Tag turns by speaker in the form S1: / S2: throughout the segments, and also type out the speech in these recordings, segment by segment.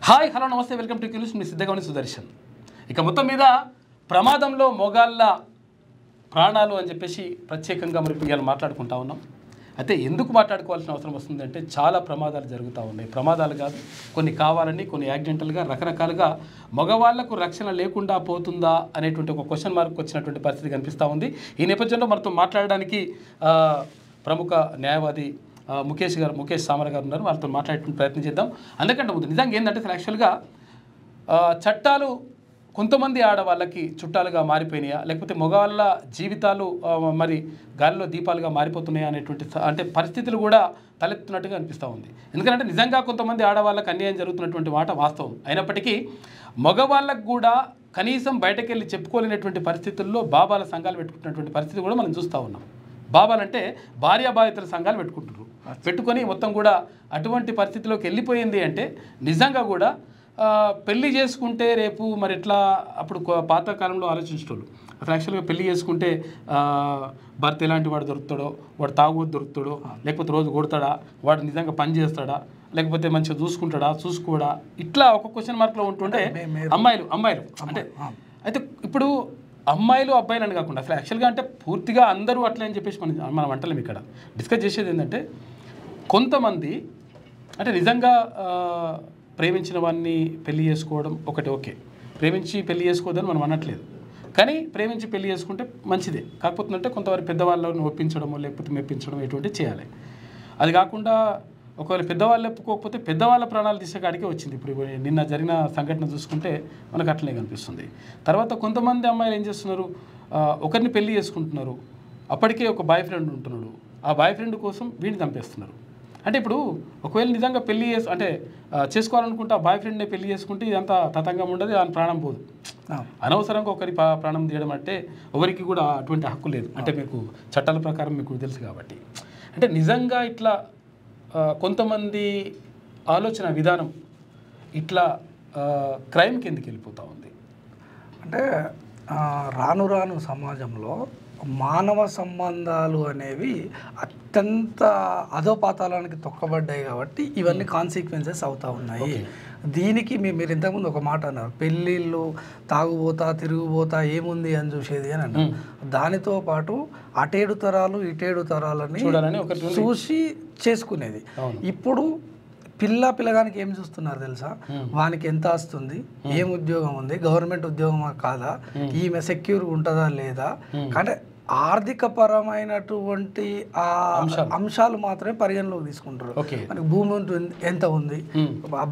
S1: Hi hello నమస్తే welcome to cues మీ సిద్ధగౌని సుదర్శన్. ఇక మొత్తం మీద ప్రమాదంలో మొగాళ్ళ ప్రాణాలు అని చెప్పేసి ప్రత్యేకంగా మరి ఇవాళ మాట్లాడుకుంటా ఉన్నాం. అయితే ఎందుకు మాట్లాడుకోవాల్సిన అవసరం వస్తుందంటే చాలా ప్రమాదాలు జరుగుతూ ఉన్నాయి. ప్రమాదాలు కాదు, కొన్ని కావాలని, కొన్ని యాక్సిడెంటల్గా, రకరకాలుగా మగవాళ్లకు రక్షణ లేకుండా పోతుందా అనేటువంటి ఒక క్వశ్చన్ మార్క్ వచ్చినటువంటి పరిస్థితి కనిపిస్తూ ఉంది. ఈ నేపథ్యంలో మనతో మాట్లాడడానికి ప్రముఖ న్యాయవాది ముఖేష్ సామర్ గారు ఉన్నారు. వాళ్ళతో మాట్లాడేటువంటి ప్రయత్నం చేద్దాం. అందుకంటే ముందు నిజంగా ఏంటంటే యాక్చువల్గా చట్టాలు కొంతమంది ఆడవాళ్ళకి చుట్టాలుగా మారిపోయినాయా, లేకపోతే మగవాళ్ళ జీవితాలు మరి గాలిలో దీపాలుగా మారిపోతున్నాయా అనేటువంటి అంటే పరిస్థితులు కూడా తలెత్తున్నట్టుగా అనిపిస్తూ ఉంది. ఎందుకంటే నిజంగా కొంతమంది ఆడవాళ్ళకి అన్యాయం జరుగుతున్నటువంటి మాట వాస్తవం అయినప్పటికీ మగవాళ్ళకు కూడా కనీసం బయటకు వెళ్ళి చెప్పుకోలేనటువంటి పరిస్థితుల్లో బాబాల సంఘాలు పెట్టుకుంటున్నటువంటి పరిస్థితి కూడా మనం చూస్తూ ఉన్నాం. బాబాలంటే భార్యాభార్యతల సంఘాలు పెట్టుకొని మొత్తం కూడా అటువంటి పరిస్థితిలోకి వెళ్ళిపోయింది. అంటే నిజంగా కూడా పెళ్లి చేసుకుంటే రేపు మరి ఎట్లా, అప్పుడు పాతకాలంలో ఆలోచించేటోళ్ళు అసలు యాక్చువల్గా పెళ్లి చేసుకుంటే భర్త ఎలాంటి వాడు దొరుకుతాడో, వాడు తాగుబోతు దొరుకుతాడో, లేకపోతే రోజు కొడతాడా, వాడు నిజంగా పని చేస్తాడా, లేకపోతే మంచిగా చూసుకోడా, ఇట్లా ఒక క్వశ్చన్ మార్క్లో ఉంటుంటే అమ్మాయిలు అంటే అయితే ఇప్పుడు అమ్మాయిలు అబ్బాయిలు అని కాకుండా అసలు యాక్చువల్గా అంటే పూర్తిగా అందరూ అట్లే అని చెప్పేసి మనం అంటలేము. ఇక్కడ డిస్కస్ చేసేది ఏంటంటే కొంతమంది అంటే నిజంగా ప్రేమించిన వాడిని పెళ్లి చేసుకోవడం ఒకటి ఓకే, ప్రేమించి పెళ్లి చేసుకోవద్దని మనం అనట్లేదు. కానీ ప్రేమించి పెళ్లి చేసుకుంటే మంచిదే. కాకపోతే అంటే కొంతవరకు పెద్దవాళ్ళని ఒప్పించడమో లేకపోతే మెప్పించడం ఎటువంటివి చేయాలి. అది కాకుండా ఒకవేళ పెద్దవాళ్ళు ఒప్పుకోకపోతే పెద్దవాళ్ళ ప్రాణాలు తీసేకాడికే వచ్చింది. ఇప్పుడు నిన్న జరిగిన సంఘటన చూసుకుంటే మనకు అట్లనే కనిపిస్తుంది. తర్వాత కొంతమంది అమ్మాయిలు ఏం చేస్తున్నారు, ఒకరిని పెళ్లి చేసుకుంటున్నారు, అప్పటికే ఒక బాయ్ ఫ్రెండ్ ఉంటున్నాడు, ఆ బాయ్ ఫ్రెండ్ కోసం వీడిని చంపేస్తున్నారు. అంటే ఇప్పుడు ఒకవేళ నిజంగా పెళ్లి చేసుకోవాలనుకుంటే ఆ బాయ్ ఫ్రెండ్ని పెళ్లి చేసుకుంటే ఇదంతా తతంగం ఉండదు, ఆయన ప్రాణం పోదు. అనవసరంగా ఒకరి ప్రాణం తీయడం అంటే ఎవరికి కూడా అటువంటి హక్కు లేదు. అంటే మీకు చట్టాల ప్రకారం మీకు తెలుసు కాబట్టి. అంటే నిజంగా ఇట్లా కొంతమంది ఆలోచన విధానం ఇట్లా క్రైమ్ కిందకి వెళ్ళిపోతూ ఉంది.
S2: అంటే రాను సమాజంలో మానవ సంబంధాలు అనేవి అత్యంత అధోపాతాలానికి తొక్కబడ్డాయి కాబట్టి ఇవన్నీ కాన్సిక్వెన్సెస్ అవుతూ ఉన్నాయి. దీనికి మీరు ఇంతకుముందు ఒక మాట అన్నారు, పెళ్ళిళ్ళు తాగుబోతా తిరుగుబోతా ఏముంది అని చూసేది అని అన్నారు. దానితో పాటు అటేడు తరాలు ఇటేడు తరాలని చూసి చేసుకునేది. ఇప్పుడు పిల్లగానికి ఏం చూస్తున్నారు తెలుసా, వానికి ఎంత వస్తుంది, ఏం ఉద్యోగం ఉంది, గవర్నమెంట్ ఉద్యోగమా కాదా, ఈమె సెక్యూర్ ఉంటుందా లేదా, అంటే ఆర్థిక పరమైనటువంటి ఆ అంశాలు మాత్రమే పరిగణలోకి తీసుకుంటారు. మనకి భూమి ఉంటుంది ఎంత ఉంది,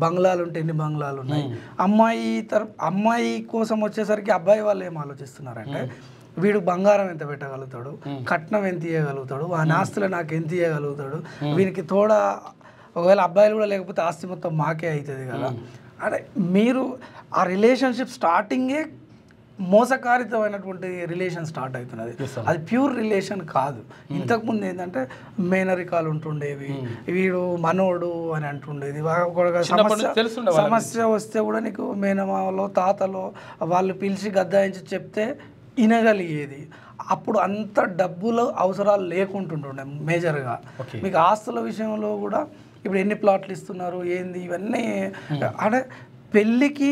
S2: బంగ్లాలు ఉంటే ఎన్ని బంగ్లాలు ఉన్నాయి. అమ్మాయి కోసం వచ్చేసరికి అబ్బాయి వాళ్ళు ఏం ఆలోచిస్తున్నారంటే వీడు బంగారం ఎంత పెట్టగలుగుతాడు, కట్నం ఎంత ఇవ్వగలుగుతాడు, వాని ఆస్తులు నాకు ఎంత ఇవ్వగలుగుతాడు, వీనికి తోడా ఒకవేళ అబ్బాయిలు కూడా లేకపోతే ఆస్తి మొత్తం మాకే అవుతుంది కదా. అంటే మీరు ఆ రిలేషన్షిప్ స్టార్టింగే మోసకారితమైనటువంటి రిలేషన్ స్టార్ట్ అవుతున్నది. అది ప్యూర్ రిలేషన్ కాదు. ఇంతకుముందు ఏంటంటే మేనరికాలు ఉంటుండేవి, వీడు మనోడు అని అంటుండేది. సమస్య వస్తే కూడా నీకు మేనమావలో తాతలో వాళ్ళు పిలిచి గద్దాయించి చెప్తే వినగలిగేది. అప్పుడు అంత డబ్బులు అవసరాలు లేకుంటుండే మేజర్గా. మీకు ఆస్తుల విషయంలో కూడా ఇప్పుడు ఎన్ని ప్లాట్లు ఇస్తున్నారు ఏంది ఇవన్నీ, అంటే పెళ్ళికి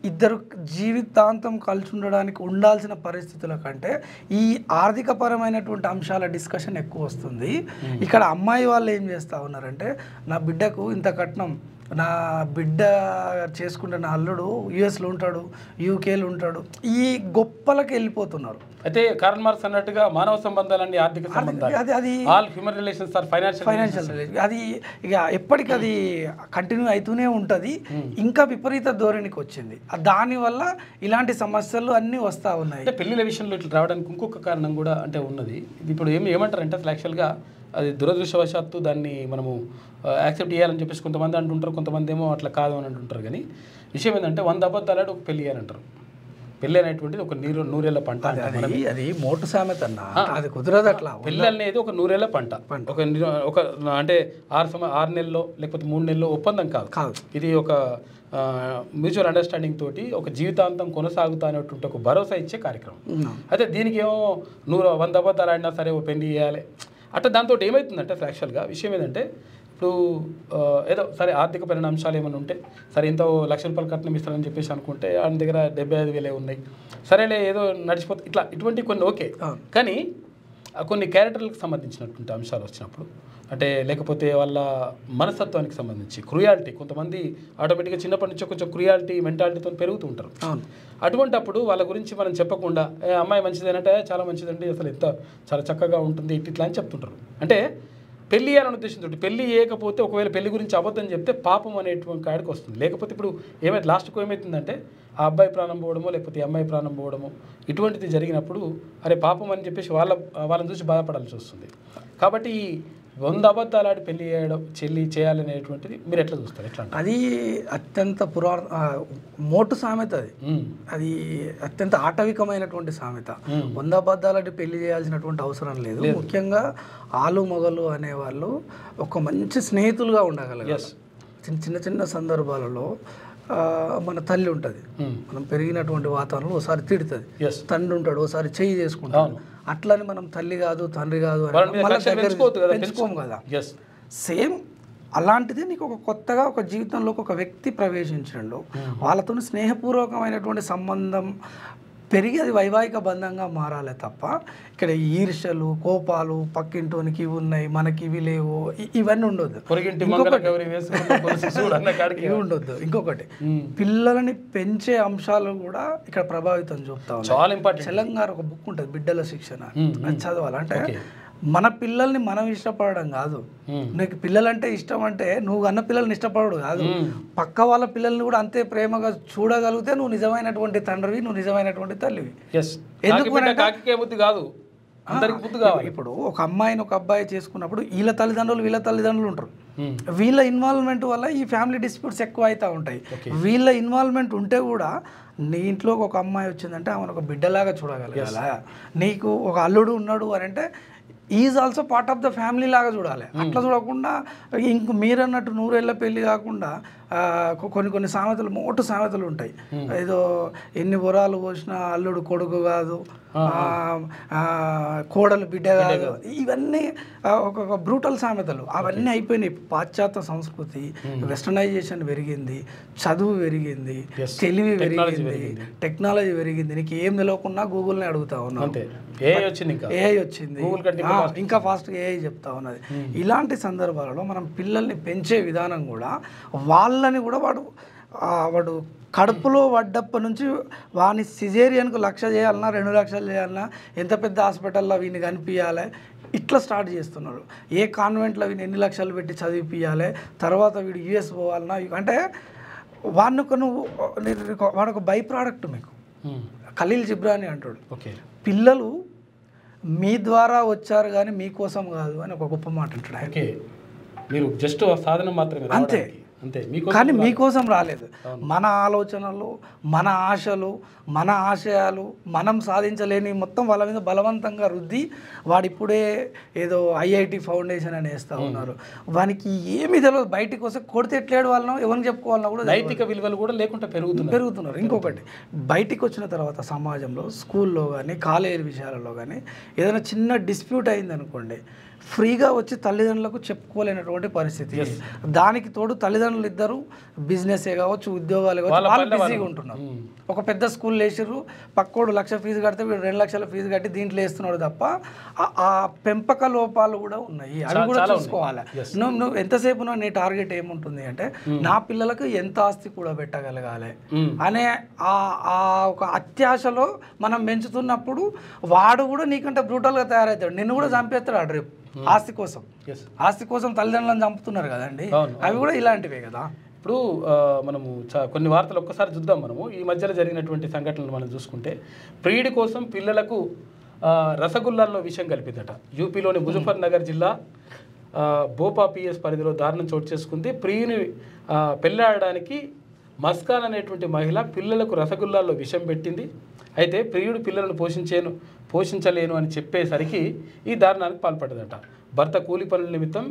S2: ఇద్దరు జీవితాంతం కలిసి ఉండడానికి ఉండాల్సిన పరిస్థితుల కంటే ఈ ఆర్థిక పరమైనటువంటి అంశాల డిస్కషన్ ఎక్కువ వస్తుంది. ఇక్కడ అమ్మాయి వాళ్ళు ఏం చేస్తూ ఉన్నారంటే నా బిడ్డకు ఇంత కట్నం, నా బిడ్డ చేసుకుంటే నా అల్లుడు యుఎస్లో ఉంటాడు, యూకేలో ఉంటాడు, ఈ గొప్పలకి వెళ్ళిపోతున్నారు.
S1: అయితే కారల్ మార్క్స్ అన్నట్టుగా మానవ సంబంధాలన్నీ ఆర్థిక సంబంధాలు, అది all human relations are financial
S2: relation. అది ఇక ఎప్పటికీ అది కంటిన్యూ అవుతూనే ఉంటుంది. ఇంకా విపరీత ధోరణికి వచ్చింది. దానివల్ల ఇలాంటి సమస్యలు అన్నీ వస్తూ ఉన్నాయి.
S1: అంటే పెళ్లిల విషయంలో ఇట్లా రావడానికి ఇంకొక కారణం కూడా అంటే ఉన్నది. ఇప్పుడు ఏమంటారంటే అసలు యాక్చువల్గా అది దురదృష్టవశాత్తు దాన్ని మనము యాక్సెప్ట్ చేయాలని చెప్పేసి కొంతమంది అంటుంటారు, కొంతమంది ఏమో అట్లా కాదు అని అంటుంటారు. కానీ విషయం ఏంటంటే 100 అబద్ధాలు ఒక పెళ్లి చేయాలంటారు. పెళ్ళి అనేటువంటిది ఒక నూరేళ్ల పంట.
S2: అది మోటు సామెత అన్న, అది కుదరదు. అట్లా
S1: పెళ్ళి అనేది ఒక 100 ఏళ్ల పంట. ఒక అంటే 6 నెలల్లో లేకపోతే 3 నెలల్లో ఒప్పందం కాదు. ఇది ఒక మ్యూచువల్ అండర్స్టాండింగ్ తోటి ఒక జీవితాంతం కొనసాగుతా అనేటువంటి ఒక భరోసా ఇచ్చే కార్యక్రమం. అయితే దీనికి ఏమో 100 అబద్ధాలు ఆడినా సరే ఓ పెళ్లి చేయాలి. అట్లా దాంతో ఏమవుతుందంటే యాక్చువల్గా విషయం ఏంటంటే ఇప్పుడు ఏదో సరే ఆర్థికపరమైన అంశాలు ఏమైనా ఉంటే సరే ఇంత ₹1,00,000 కట్నం ఇస్తారని చెప్పేసి అనుకుంటే ఆయన దగ్గర 75,000 ఉన్నాయి, సరేలే ఏదో నడిచిపోతే ఇటువంటి కొన్ని ఓకే. కానీ కొన్ని క్యారెక్టర్లకు సంబంధించినటువంటి అంశాలు వచ్చినప్పుడు అంటే లేకపోతే వాళ్ళ మనస్తత్వానికి సంబంధించి క్రుయాలిటీ, కొంతమంది ఆటోమేటిక్గా చిన్నప్పటి నుంచి కొంచెం క్రుయాలిటీ మెంటాలిటీతో పెరుగుతూ ఉంటారు. అటువంటప్పుడు వాళ్ళ గురించి మనం చెప్పకుండా అమ్మాయి మంచిదేనంటే చాలా మంచిదండి, అసలు ఎంత చాలా చక్కగా ఉంటుంది ఇట్లా అని చెప్తుంటారు. అంటే పెళ్లి చేయాలని ఉద్దేశంతో పెళ్లి చేయకపోతే ఒకవేళ పెళ్లి గురించి అబద్ధం చెప్తే పాపం అనేటువంటి కాడికి వస్తుంది. లేకపోతే ఇప్పుడు ఏమైతే లాస్ట్కు ఏమవుతుందంటే ఆ అబ్బాయి ప్రాణం పోవడమో లేకపోతే అమ్మాయి ప్రాణం పోవడమో ఇటువంటిది జరిగినప్పుడు అరే పాపం అని చెప్పేసి వాళ్ళని చూసి బాధపడాల్సి వస్తుంది. కాబట్టి 100 అబద్ధాలు ఆడి పెళ్లి చేయాలనేటువంటిది మీరు ఎట్లా చూస్తారు? ఎట్లా
S2: అది అత్యంత మోటు సామెత, అది అత్యంత ఆటవికమైనటువంటి సామెత. 100 అబద్ధాలు పెళ్లి చేయాల్సినటువంటి అవసరం లేదు. ముఖ్యంగా ఆలు మొగలు అనేవాళ్ళు ఒక మంచి స్నేహితులుగా ఉండగలగాలి. చిన్న చిన్న సందర్భాలలో మన తల్లి ఉంటుంది, మనం పెరిగినటువంటి వాతావరణంలో ఒకసారి తిడుతుంది, తండ్రి ఉంటాడు ఒకసారి చెయ్యి చేసుకుంటాడు. అట్లని మనం తల్లి కాదు తండ్రి కాదు పెంచుకోము కదా. సేమ్ అలాంటిది నీకు ఒక కొత్తగా ఒక జీవితంలోకి ఒక వ్యక్తి ప్రవేశించడంలో వాళ్ళతో స్నేహపూర్వకమైనటువంటి సంబంధం పెరిగి అది వైవాహిక బంధంగా మారాలి తప్ప ఇక్కడ ఈర్ష్యలు కోపాలు పక్కింటోనికి ఇవి ఉన్నాయి మనకి ఇవి లేవు ఇవన్నీ ఉండొద్దు. ఇవి ఉండొద్దు. ఇంకొకటి పిల్లలని పెంచే అంశాలు కూడా ఇక్కడ ప్రభావితం చూపుతా ఉన్నాయి. తెలంగాణ ఒక బుక్ ఉంటుంది బిడ్డల శిక్షణ, అది చదవాలంటే మన పిల్లల్ని మనం ఇష్టపడడం కాదు. నీకు పిల్లలంటే ఇష్టం అంటే నువ్వు అన్న పిల్లల్ని ఇష్టపడడు కాదు, పక్క వాళ్ళ పిల్లల్ని కూడా అంతే ప్రేమగా చూడగలిగితే నువ్వు నిజమైనటువంటి తండ్రివి, నువ్వు నిజమైనటువంటి తల్లివి.
S1: ఎందుకు కాదు
S2: ఇప్పుడు ఒక అమ్మాయిని ఒక అబ్బాయి చేసుకున్నప్పుడు వీళ్ళ తల్లిదండ్రులు ఉంటారు. వీళ్ళ ఇన్వాల్వ్మెంట్ వల్ల ఈ ఫ్యామిలీ డిస్ప్యూట్స్ ఎక్కువ అవుతూ ఉంటాయి. వీళ్ళ ఇన్వాల్వ్మెంట్ ఉంటే కూడా నీ ఇంట్లోకి ఒక అమ్మాయి వచ్చిందంటే ఆమెను ఒక బిడ్డలాగా చూడగలగాల. నీకు ఒక అల్లుడు ఉన్నాడు అని అంటే is also part of the family లాగా చూడాలి. అట్లా చూడకుండా ఇంక మీరన్నట్టు 100 ఏళ్ళ పెళ్ళి కాకుండా కొన్ని సామెతలు మోటు సామెతలు ఉంటాయి. ఏదో ఎన్ని వరాలు పోసినా అల్లుడు కొడుకు కాదు, కోడలు బిడ్డ కాదు, ఇవన్నీ ఒక బ్రూటల్ సామెతలు. అవన్నీ అయిపోయినాయి. పాశ్చాత్య సంస్కృతి, వెస్టర్నైజేషన్ పెరిగింది, చదువు పెరిగింది, తెలివి పెరిగింది, టెక్నాలజీ పెరిగింది. నీకు ఏం తెలియకుండా గూగుల్ని అడుగుతా ఉన్నావు, ఏఐ వచ్చింది, ఇంకా ఫాస్ట్గా ఏఐ చెప్తా ఉన్నది. ఇలాంటి సందర్భాలలో మనం పిల్లల్ని పెంచే విధానం కూడా వాళ్ళని కూడా వాడు కడుపులో పడ్డప్పటి నుంచి వాని సిజేరియన్కు 1,00,000 చేయాలన్నా 2 లక్షలు చేయాలన్నా ఎంత పెద్ద హాస్పిటల్లో వీని కనిపించాలి ఇట్లా స్టార్ట్ చేస్తున్నారు. ఏ కాన్వెంట్లో వీని ఎన్ని లక్షలు పెట్టి చదివిపియాలి, తర్వాత వీడు యూఎస్ పోవాలన్నా అంటే వాడు ఒక బై ప్రోడక్ట్. మీకు ఖలీల్ జిబ్రానీ అంటాడు, పిల్లలు మీ ద్వారా వచ్చారు కానీ మీకోసం కాదు అని ఒక గొప్ప మాట అంటాడు.
S1: మీరు జస్ట్ సాధనం మాత్రమే
S2: అంతే, కానీ మీకోసం రాలేదు. మన ఆలోచనలు, మన ఆశలు, మన ఆశయాలు మనం సాధించలేని మొత్తం వాళ్ళ మీద బలవంతంగా రుద్ది వాడిప్పుడే ఏదో ఐఐటి ఫౌండేషన్ అని వేస్తూ ఉన్నారు. వానికి ఏమి తెలియదు, బయటికి వస్తే కొడితే ఎట్లేడు వాళ్ళను ఎవరిని చెప్పుకోవాలన్నా కూడా
S1: నైతిక విలువలు కూడా లేకుండా
S2: పెరుగుతున్నారు. ఇంకొకటి బయటికి వచ్చిన తర్వాత సమాజంలో స్కూల్లో కానీ కాలేజీ విషయాలలో కానీ ఏదైనా చిన్న డిస్ప్యూట్ అయిందనుకోండి, ఫ్రీగా వచ్చి తల్లిదండ్రులకు చెప్పుకోలేనటువంటి పరిస్థితి. దానికి తోడు తల్లిదండ్రులు ఇద్దరు బిజినెసే కావచ్చు, ఉద్యోగాలు కావచ్చు, వాళ్ళు బిజీగా ఉంటున్నారు. ఒక పెద్ద స్కూల్ వేసిర్రు, పక్కోడు 1,00,000 ఫీజు కడితే వీడు 2 లక్షల ఫీజు కట్టి దీంట్లో వేస్తున్నాడు తప్ప ఆ పెంపక లోపాలు కూడా ఉన్నాయి. అవి కూడా చూసుకోవాలి. నువ్వు ఎంతసేపు నీ టార్గెట్ ఏముంటుంది అంటే నా పిల్లలకు ఎంత ఆస్తి కూడా పెట్టగలగాలి అనే ఆ ఒక అత్యాశలో మనం పెంచుతున్నప్పుడు వాడు కూడా నీకంటే బ్రూటల్గా తయారవుతాడు, నిన్ను కూడా చంపేస్తాడు రేపు ఆస్తి కోసం తల్లిదండ్రులను చంపుతున్నారు కదండి. అవి కూడా ఇలాంటివే కదా.
S1: ఇప్పుడు మనము కొన్ని వార్తలు ఒక్కసారి చూద్దాం. మనము ఈ మధ్యలో జరిగినటువంటి సంఘటనలు మనం చూసుకుంటే ప్రియుడి కోసం పిల్లలకు రసగుల్లాల్లో విషం కలిపిందట. యూపీలోని ముజఫర్ నగర్ జిల్లా భోపా పిఎస్ పరిధిలో దారుణం చోటు చేసుకుంది. ప్రియుని పెళ్ళాడడానికి మస్కాన్ అనేటువంటి మహిళ పిల్లలకు రసగుల్లాల్లో విషం పెట్టింది. అయితే ప్రియుడు పిల్లలను పోషించలేను అని చెప్పేసరికి ఈ దారుణానికి పాల్పడ్డదట. భర్త కూలి పనుల నిమిత్తం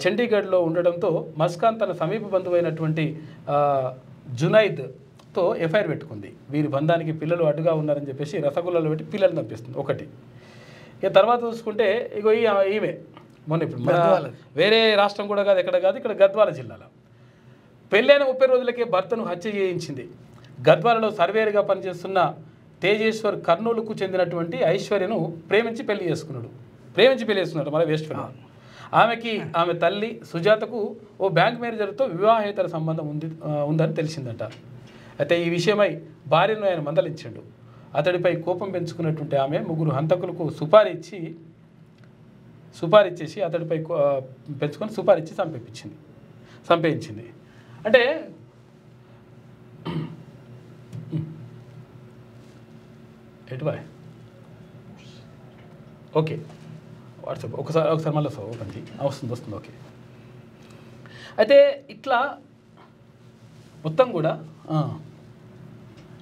S1: చండీగఢ్లో ఉండడంతో మస్కాన్ తన సమీప బంధువైనటువంటి జునైద్తో ఎఫ్ఐఆర్ పెట్టుకుంది. వీరి బంధానికి పిల్లలు అడ్డుగా ఉన్నారని చెప్పేసి రసగుల్లాలో పెట్టి పిల్లల్ని పంపిస్తుంది ఒకటి. ఇక తర్వాత చూసుకుంటే ఇగో ఈమె మొన్న ఇప్పుడు మన వేరే రాష్ట్రం కూడా కాదు, ఎక్కడ కాదు, ఇక్కడ గద్వాల జిల్లాలో పెళ్ళైన 30 రోజులకే భర్తను హత్య చేయించింది. గద్వాలలో సర్వేయర్గా పనిచేస్తున్న తేజేశ్వర్ కర్నూలుకు చెందినటువంటి ఐశ్వర్యను ప్రేమించి పెళ్లి చేసుకున్నాడు. మళ్ళీ వేశ్వరు. ఆమె తల్లి సుజాతకు ఓ బ్యాంక్ మేనేజర్తో వివాహేతర సంబంధం ఉందని తెలిసిందట. అయితే ఈ విషయమై భార్యను ఆయన మందలించాడు. అతడిపై కోపం పెంచుకున్నటువంటి ఆమె 3 హంతకులకు సుపారీ ఇచ్చేసి అతడిపై పెంచుకొని సుపారీ ఇచ్చి చంపేయించింది. అంటే ఎటుబాయ్ ఓకే వాట్సాప్ ఒకసారి మళ్ళీ ఓపెన్ చేయి. వస్తుంది ఓకే. అయితే ఇట్లా మొత్తం కూడా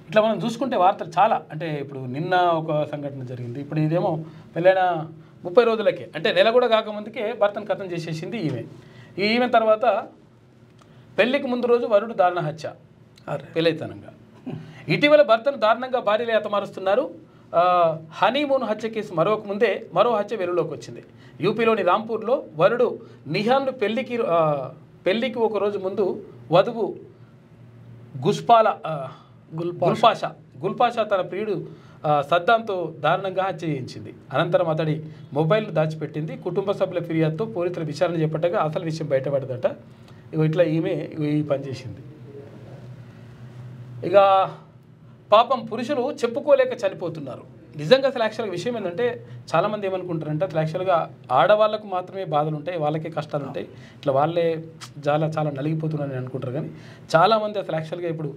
S1: ఇట్లా మనం చూసుకుంటే వార్తలు చాలా, అంటే ఇప్పుడు నిన్న ఒక సంఘటన జరిగింది. ఇప్పుడు ఇదేమో పెళ్ళైన 30 రోజులకే, అంటే నెల కూడా కాకముందుకే భర్తను కథం చేసేసింది ఈమె తర్వాత పెళ్లికి ముందు రోజు వరుడు దారుణ హత్య పెళ్ళైతనంగా. ఇటీవల భర్తను దారుణంగా భార్యలే హతమారుస్తున్నారు. హనీమూన్ హత్య కేసు మరో హత్య వెలుగులోకి వచ్చింది. యూపీలోని రాంపూర్లో వరుడు నిహాన్ను పెళ్లికి ఒక రోజు ముందు వధువు గుల్పాషా తన ప్రియుడు సద్దాంతో దారుణంగా హత్య చేయించింది. అనంతరం అతడి మొబైల్ను దాచిపెట్టింది. కుటుంబ సభ్యుల ఫిర్యాదుతో పోలీసుల విచారణ చేపట్టగా అసలు విషయం బయటపడదట. ఇట్లా ఈమె ఈ పని చేసింది. ఇక పాపం పురుషులు చెప్పుకోలేక చనిపోతున్నారు. నిజంగా అసలు యాక్చువల్గా విషయం ఏంటంటే చాలామంది ఏమనుకుంటారంటే అసలు యాక్చువల్గా ఆడవాళ్ళకు మాత్రమే బాధలు ఉంటాయి, వాళ్ళకే కష్టాలు ఉంటాయి, ఇట్లా వాళ్ళే చాలా నలిగిపోతున్నారని అనుకుంటారు. కానీ చాలామంది అసలు యాక్చువల్గా ఇప్పుడు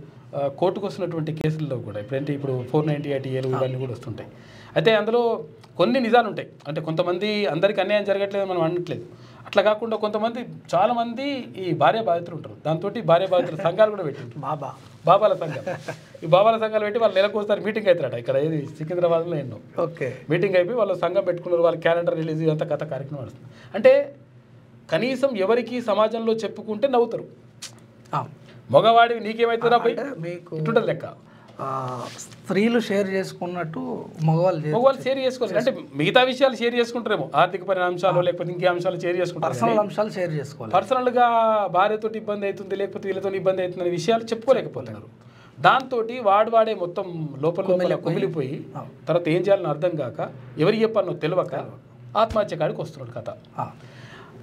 S1: కోర్టుకు వస్తున్నటువంటి కేసుల్లో కూడా ఇప్పుడు 498 ఏలు ఇవన్నీ కూడా వస్తుంటాయి. అయితే అందులో కొన్ని నిజాలు ఉంటాయి. అంటే కొంతమంది అందరికీ అన్యాయం జరగట్లేదు మనం అనట్లేదు. అట్లా కాకుండా కొంతమంది చాలామంది ఈ భార్య బాధితులు ఉంటారు. దాంతో భార్య బాధితుల సంఘాలు కూడా పెట్టింటారు. బాబాల సంఘాలు. ఈ బాబాల సంఘాలు పెట్టి వాళ్ళు నెలకు ఒకసారి మీటింగ్ అవుతారట. ఇక్కడ ఏది సికింద్రాబాద్లో ఎన్నో మీటింగ్ అయిపోయి వాళ్ళు సంఘం పెట్టుకున్నారు. వాళ్ళ క్యాలెండర్ రిలీజ్ ఇదంతా కథ కార్యక్రమం నడుస్తుంది. అంటే కనీసం ఎవరికి సమాజంలో చెప్పుకుంటే నవ్వుతారు. మగవాడివి నీకేమవుతుందా పోయి మీకు ఇటుంటది లెక్క.
S2: స్త్రీలు షేర్ చేసుకున్నట్టు
S1: మగవాళ్ళు షేర్ చేసుకోవాలి. అంటే మిగతా విషయాలు షేర్ చేసుకుంటారేమో, ఆర్థికపరమైన అంశాలు లేకపోతే ఇంకే అంశాలు షేర్ చేసుకుంటారు.
S2: పర్సనల్ అంశాలు షేర్ చేసుకోవాలి.
S1: పర్సనల్గా భార్యతో ఇబ్బంది అవుతుంది లేకపోతే వీళ్ళతో ఇబ్బంది అవుతుంది అనే విషయాలు చెప్పుకోలేకపోతున్నారు. దాంతో వాడే మొత్తం లోపల కుమిలిపోయి తర్వాత ఏం చేయాలని అర్థం కాక ఎవరికి చెప్పాలనో తెలియక ఆత్మహత్య కాడికి వస్తున్నాడు కథ.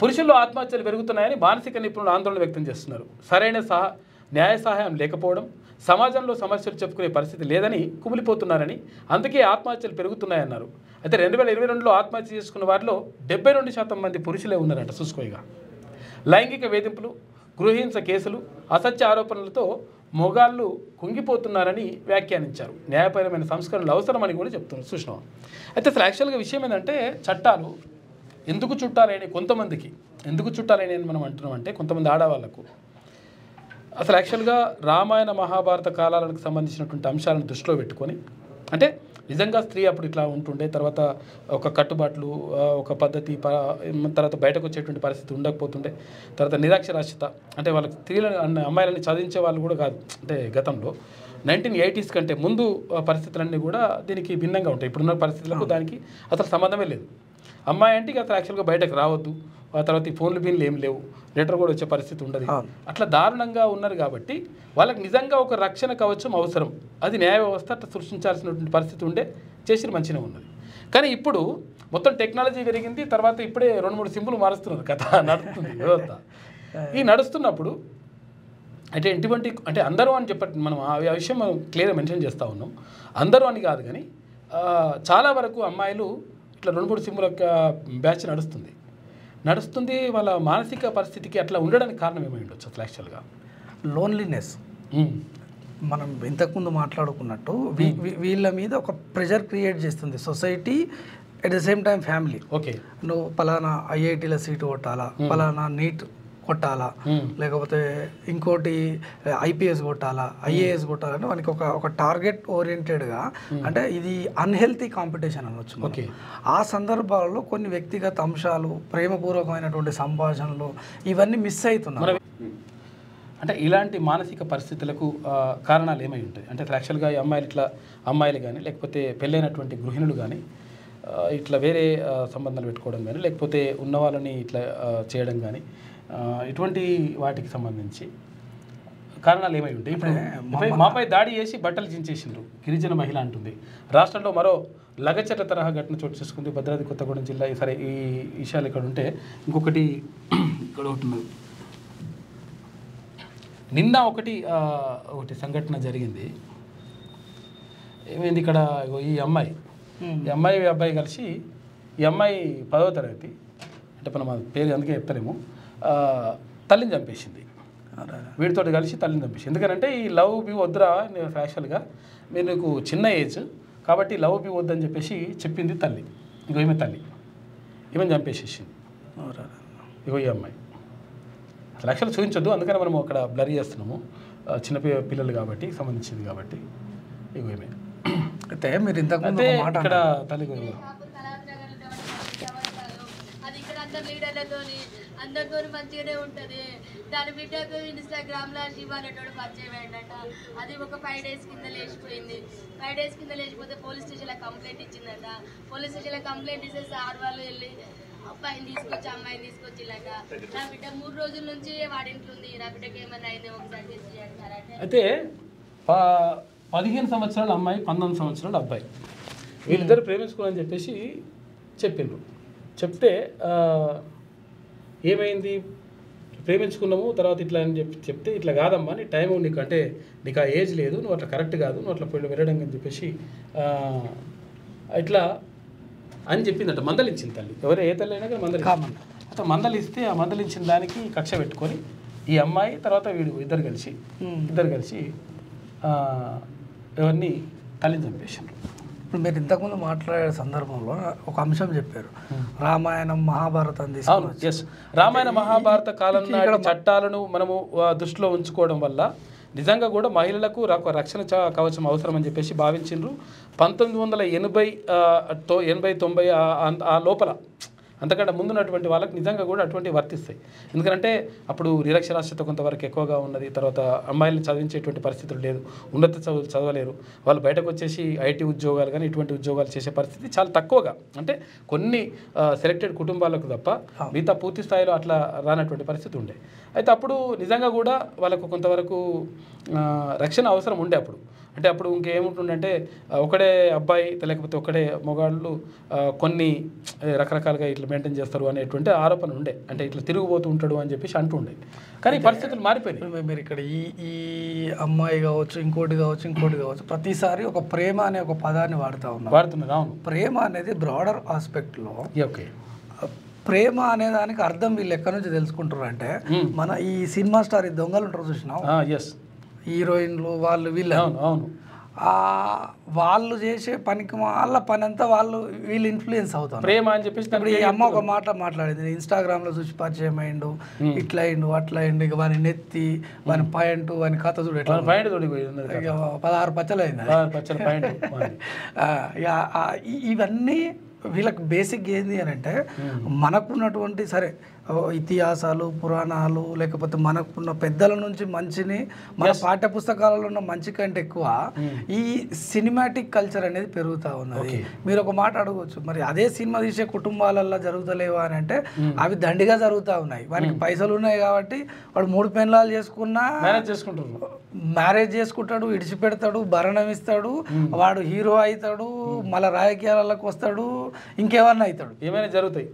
S1: పురుషుల్లో ఆత్మహత్యలు పెరుగుతున్నాయని మానసిక నిపుణులు ఆందోళన వ్యక్తం చేస్తున్నారు. సరైన న్యాయ సహాయం లేకపోవడం, సమాజంలో సమస్యలు చెప్పుకునే పరిస్థితి లేదని కుమిలిపోతున్నారని, అందుకే ఆత్మహత్యలు పెరుగుతున్నాయన్నారు. అయితే 2022లో ఆత్మహత్య చేసుకున్న వారిలో 72% మంది పురుషులే ఉన్నారంట. చూసుకోయిగా లైంగిక వేధింపులు, గృహహింస కేసులు, అసత్య ఆరోపణలతో మొగాళ్ళు కుంగిపోతున్నారని వ్యాఖ్యానించారు. న్యాయపరమైన సంస్కరణలు అవసరమని కూడా చెప్తున్నారు. చూసినాం. అయితే అసలు యాక్చువల్గా విషయం ఏంటంటే చట్టాలు ఎందుకు చుట్టాలని కొంతమందికి ఎందుకు చుట్టాలని మనం అంటున్నామంటే కొంతమంది ఆడవాళ్లకు అసలు యాక్చువల్గా రామాయణ మహాభారత కాలాలకు సంబంధించినటువంటి అంశాలను దృష్టిలో పెట్టుకొని, అంటే నిజంగా స్త్రీ అప్పుడు ఇట్లా ఉంటుండే, తర్వాత ఒక కట్టుబాట్లు ఒక పద్ధతి, తర్వాత బయటకు వచ్చేటువంటి పరిస్థితి ఉండకపోతుండే, తర్వాత నిరక్షరాస్యత, అంటే వాళ్ళకి స్త్రీలను అమ్మాయిలని చదివించే వాళ్ళు కూడా కాదు. అంటే గతంలో 1980s కంటే ముందు పరిస్థితులన్నీ కూడా దీనికి భిన్నంగా ఉంటాయి. ఇప్పుడున్న పరిస్థితులకు దానికి అసలు సంబంధమే లేదు. అమ్మాయి అంటే ఇక అసలు యాక్చువల్గా బయటకు రావద్దు, ఆ తర్వాత ఈ ఫోన్లు బిన్లు ఏం లేవు, లెటర్ కూడా వచ్చే పరిస్థితి ఉండదు. అట్లా దారుణంగా ఉన్నారు కాబట్టి వాళ్ళకి నిజంగా ఒక రక్షణ కవచం అవసరం. అది న్యాయ వ్యవస్థ అట్లా సృష్టించాల్సినటువంటి పరిస్థితి ఉండే చేసిన మంచిగా ఉన్నది. కానీ ఇప్పుడు మొత్తం టెక్నాలజీ పెరిగింది. తర్వాత ఇప్పుడే 2-3 సింపుల్ మారుస్తున్నారు కథ నడుస్తుంది వ్యవస్థ. ఈ నడుస్తున్నప్పుడు అంటే అంటే అందరూ అని చెప్పి మనం ఆ విషయం మనం క్లియర్గా మెన్షన్ చేస్తూ ఉన్నాం. అందరూ అని కాదు కానీ చాలా వరకు అమ్మాయిలు ఇట్లా 2-3 సింపుల్ బ్యాచ్ నడుస్తుంది. వాళ్ళ మానసిక పరిస్థితికి అట్లా ఉండడానికి కారణం ఏమై ఉండొచ్చు అసలు యాక్చువల్గా?
S2: లోన్లీనెస్. మనం ఇంతకుముందు మాట్లాడుకున్నట్టు వీళ్ళ మీద ఒక ప్రెషర్ క్రియేట్ చేస్తుంది society, at the same time family.
S1: Okay,
S2: నువ్వు పలానా ఐఐటీలో సీటు కొట్టాలా, పలానా నీట్ కొట్టాలా, లేకపోతే ఇంకోటి ఐపీఎస్ కొట్టాలా, ఐఏఎస్ కొట్టాలంటే మనకి ఒక టార్గెట్ ఓరియంటెడ్గా, అంటే ఇది అన్హెల్తీ కాంపిటీషన్ అనవచ్చు.
S1: ఓకే,
S2: ఆ సందర్భాలలో కొన్ని వ్యక్తిగత అంశాలు, ప్రేమపూర్వకమైనటువంటి సంభాషణలు ఇవన్నీ మిస్ అవుతున్నారు.
S1: అంటే ఇలాంటి మానసిక పరిస్థితులకు కారణాలు ఏమై ఉంటాయి అంటే యాక్చువల్గా ఈ అమ్మాయిలు కానీ లేకపోతే పెళ్ళైనటువంటి గృహిణులు కానీ ఇట్లా వేరే సంబంధాలు పెట్టుకోవడం కానీ లేకపోతే ఉన్న వాళ్ళని ఇట్లా చేయడం కానీ ఇటువంటి వాటికి సంబంధించి కారణాలు ఏమై ఉంటాయి? ఇప్పుడు మాపై దాడి చేసి బట్టలు చించేసిండ్రు గిరిజన మహిళ అంటుంది. రాష్ట్రంలో మరో లగచట తరహా ఘటన చోటు చేసుకుంది భద్రాద్రి కొత్తగూడెం జిల్లా. సరే ఈ విషయాలు ఇక్కడ ఉంటే ఇంకొకటి ఇక్కడ ఉంటున్నది. నిన్న ఒకటి సంఘటన జరిగింది. ఏమైంది ఇక్కడ, ఈ అబ్బాయి కలిసి ఈ అమ్మాయి 10వ తరగతి అంటే మనం పేరు అందుకే చెప్తారేమో తల్లిని చంపేసింది. వీడితో కలిసి తల్లిని చంపేసింది. ఎందుకంటే ఈ లవ్ బి వద్దురా ఫ్యాషన్గా మీరు నీకు చిన్న ఏజ్ కాబట్టి లవ్ బి వద్దని చెప్పేసి చెప్పింది తల్లి. ఇంకో ఈమె తల్లి ఈమెను చంపేసేసింది. ఇగో ఈ అమ్మాయి అసలు యాక్చువల్ చూపించొద్దు, అందుకని మనం అక్కడ బ్లర్ చేస్తున్నాము. చిన్న పిల్లలు కాబట్టి సంబంధించింది కాబట్టి ఇగో ఈమె.
S2: అయితే మీరు ఇంతకుముందు
S1: ఇక్కడ తల్లి
S3: అందరితో మంచిగానే ఉంటుంది. దాని బిడ్డకు ఇన్స్టాగ్రామ్లో శివ అనేటోడు పరిచయం అయ్యిందట. అది ఒక 5 days కింద లేచిపోయింది. 5 days కింద లేచిపోతే పోలీస్ స్టేషన్లో కంప్లైంట్ ఇచ్చిందట. పోలీస్ స్టేషన్లో కంప్లైంట్ ఇస్తే సార్ వాళ్ళు వెళ్ళి అబ్బాయిని తీసుకొచ్చి అమ్మాయిని తీసుకొచ్చిల్లట. నా బిడ్డ 3 రోజుల నుంచి వాడింట్లో ఉంది. నా బిడ్డకి ఏమైనా అయితే ఒకసారి చేసి అంటారంటే
S1: అయితే 15 సంవత్సరాల అమ్మాయి 19 సంవత్సరాల అబ్బాయి వీళ్ళిద్దరు ప్రేమించుకోవాలని చెప్పేసి చెప్పిండ్రు. చెప్తే ఏమైంది, ప్రేమించుకున్నాము తర్వాత ఇట్లా అని చెప్తే ఇట్లా కాదమ్మా నీ టైం నీకు అంటే నీకు ఆ ఏజ్ లేదు, నువ్వు అట్లా కరెక్ట్ కాదు, నువ్వు అట్లా వెళ్ళడం అని చెప్పేసి ఇట్లా అని చెప్పిందట. మందలించింది తల్లి. ఎవరు ఏ తల్లి అయినా కానీ అట్లా మందలిస్తే ఆ మందలించిన దానికి కక్ష పెట్టుకొని ఈ అమ్మాయి తర్వాత వీడు ఇద్దరు కలిసి ఎవరిని తల్లిని చంపేశారు.
S2: ఇప్పుడు మీరు ఇంతకుముందు మాట్లాడే సందర్భంలో ఒక అంశం చెప్పారు, రామాయణం మహాభారతం.
S1: అవును, ఎస్. రామాయణ మహాభారత కాలం నాటి చట్టాలను మనము దృష్టిలో ఉంచుకోవడం వల్ల నిజంగా కూడా మహిళలకు రక్షణ కవచం అవసరం అని చెప్పేసి భావించిండ్రు. 1980-90 ఆ లోపల అంతకంటే ముందున్నటువంటి వాళ్ళకి నిజంగా కూడా అటువంటివి వర్తిస్తాయి. ఎందుకంటే అప్పుడు నిరక్షరాస్యత కొంతవరకు ఎక్కువగా ఉన్నది. తర్వాత అమ్మాయిలను చదివించేటువంటి పరిస్థితులు లేదు, ఉన్నత చదువులు చదవలేరు. వాళ్ళు బయటకు వచ్చేసి ఐటీ ఉద్యోగాలు కానీ ఇటువంటి ఉద్యోగాలు చేసే పరిస్థితి చాలా తక్కువగా, అంటే కొన్ని సెలెక్టెడ్ కుటుంబాలకు తప్ప మిగతా పూర్తి స్థాయిలో అట్లా రానటువంటి పరిస్థితి ఉండే. అయితే అప్పుడు నిజంగా కూడా వాళ్ళకు కొంతవరకు రక్షణ అవసరం ఉండే. అంటే అప్పుడు ఇంకేముంటుందంటే ఒకడే అబ్బాయి లేకపోతే ఒకడే మొగాళ్ళు కొన్ని రకరకాలుగా ఇట్లా మెయింటైన్ చేస్తారు అనేటువంటి ఆరోపణ ఉండే. అంటే ఇట్లా తిరిగిపోతూ ఉంటాడు అని చెప్పేసి అంటుండే. కానీ పరిస్థితులు మారిపోయినాయి.
S2: మీరు ఇక్కడ ఈ అమ్మాయి కావచ్చు, ఇంకోటి కావచ్చు, ప్రతిసారి ఒక ప్రేమ అనే ఒక పదాన్ని వాడుతున్నారు.
S1: అవును,
S2: ప్రేమ అనేది బ్రాడర్ ఆస్పెక్ట్లో.
S1: ఓకే,
S2: ప్రేమ అనే దానికి అర్థం వీళ్ళు ఎక్కడి నుంచి తెలుసుకుంటారు అంటే, మన ఈ సినిమా స్టార్ ఈ దొంగలు ఉంటారు చూసినాం, హీరోయిన్లు వాళ్ళు వీళ్ళు,
S1: అవును,
S2: వాళ్ళు చేసే పనికి వాళ్ళ పని అంతా వీళ్ళు ఇన్ఫ్లుయెన్స్ అవుతారు.
S1: ప్రేమ అని చెప్పేసి
S2: ఇప్పుడు ఈ అమ్మ ఒక మాట మాట్లాడింది, ఇన్స్టాగ్రామ్లో చూసి పరిచయం అయిండు, ఇట్లా అయిండు అట్లా అయిండు, ఇక వాని నెత్తి వాని పాయింట్ వాని కథ చూడు ఎట్లా 16 పచ్చలు అయింది. ఇవన్నీ వీళ్ళకి బేసిక్ ఏంది అని అంటే, మనకున్నటువంటి సరే ఇతిహాసాలు పురాణాలు లేకపోతే మనకున్న పెద్దల నుంచి మంచిని మన పాఠ్య పుస్తకాలలో ఉన్న మంచి కంటే ఎక్కువ ఈ సినిమాటిక్ కల్చర్ అనేది పెరుగుతూ ఉన్నది. మీరు ఒక మాట అడగవచ్చు, మరి అదే సినిమా తీసే కుటుంబాలల్లో జరుగుతలేవా అని అంటే, అవి దండిగా జరుగుతూ ఉన్నాయి. వానికి పైసలు ఉన్నాయి కాబట్టి వాడు 3 పెళ్ళాలు చేసుకున్నా మ్యారేజ్ చేసుకుంటాడు, ఇడిచిపెడతాడు, భరణం ఇస్తాడు, వాడు హీరో అవుతాడు, మళ్ళీ రాజకీయాలకు వస్తాడు, ఇంకేమన్నా అవుతాడు,
S1: ఏమైనా జరుగుతాయి,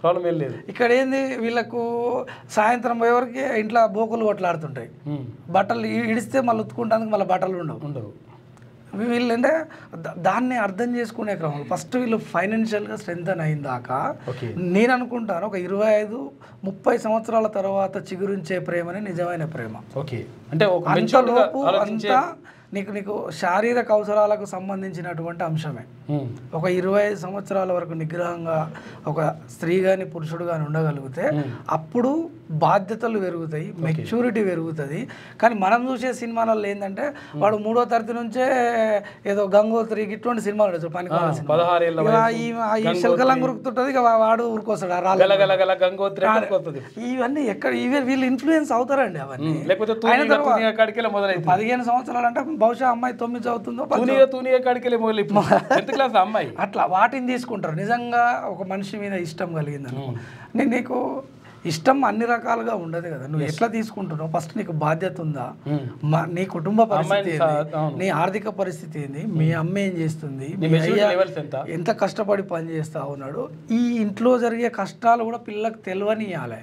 S1: ప్రాబ్లం ఏం లేదు.
S2: ఇక్కడ ఏంది వీళ్ళకు సాయంత్రం పోయేవరకు ఇంట్లో బోకులు కొట్లాడుతుంటాయి, బట్టలు ఇడిస్తే మళ్ళీ ఉతుకుంటానికి మళ్ళీ బట్టలు ఉండవు. వీళ్ళంటే దాన్ని అర్థం చేసుకునే క్రమంలో ఫస్ట్ వీళ్ళు ఫైనాన్షియల్గా స్ట్రెంగ్తన్ అయిన దాకా నేను అనుకుంటాను ఒక 25-30 సంవత్సరాల తర్వాత చిగురించే ప్రేమని నిజమైన ప్రేమ.
S1: అంటే
S2: అంతలోపు అంతా నీకు శారీరక అవసరాలకు సంబంధించినటువంటి అంశమే. ఒక 25 సంవత్సరాల వరకు నిగ్రహంగా ఒక స్త్రీ కానీ పురుషుడు కానీ ఉండగలిగితే అప్పుడు బాధ్యతలు పెరుగుతాయి, మెచ్యూరిటీ పెరుగుతుంది. కానీ మనం చూసే సినిమాలలో ఏంటంటే వాడు 3వ తరగతి నుంచే ఏదో గంగోత్రి ఇటువంటి సినిమాలు పని శిల్కలం ఉరుకుతుంటది, వాడు ఉరుకొస్తాడు. ఇవన్నీ ఎక్కడ వీళ్ళు ఇన్ఫ్లుయెన్స్ అవుతారండి. అవన్నీ
S1: 15 సంవత్సరాలు
S2: అంటే బహుశా అమ్మాయి 9 చదువుతుందో
S1: తూనిగా కాడికెళ్ళి మొదలు ఇప్పుడు 10th క్లాస్ అమ్మాయి
S2: అట్లా వాటిని తీసుకుంటారు. నిజంగా ఒక మనిషి మీద ఇష్టం కలిగిందని నేను నీకు ఇష్టం అన్ని రకాలుగా ఉండదు కదా, నువ్వు ఎట్లా తీసుకుంటున్నావు, ఫస్ట్ నీకు బాధ్యత ఉందా, నీ కుటుంబ పరిస్థితి ఏంది, నీ ఆర్థిక పరిస్థితి ఏంది, మీ అమ్మ ఏం చేస్తుంది, మీ అయ్య ఎంత కష్టపడి పని చేస్తా ఉన్నాడు, ఈ ఇంట్లో జరిగే కష్టాలు కూడా పిల్లలకు తెలియనియాలి.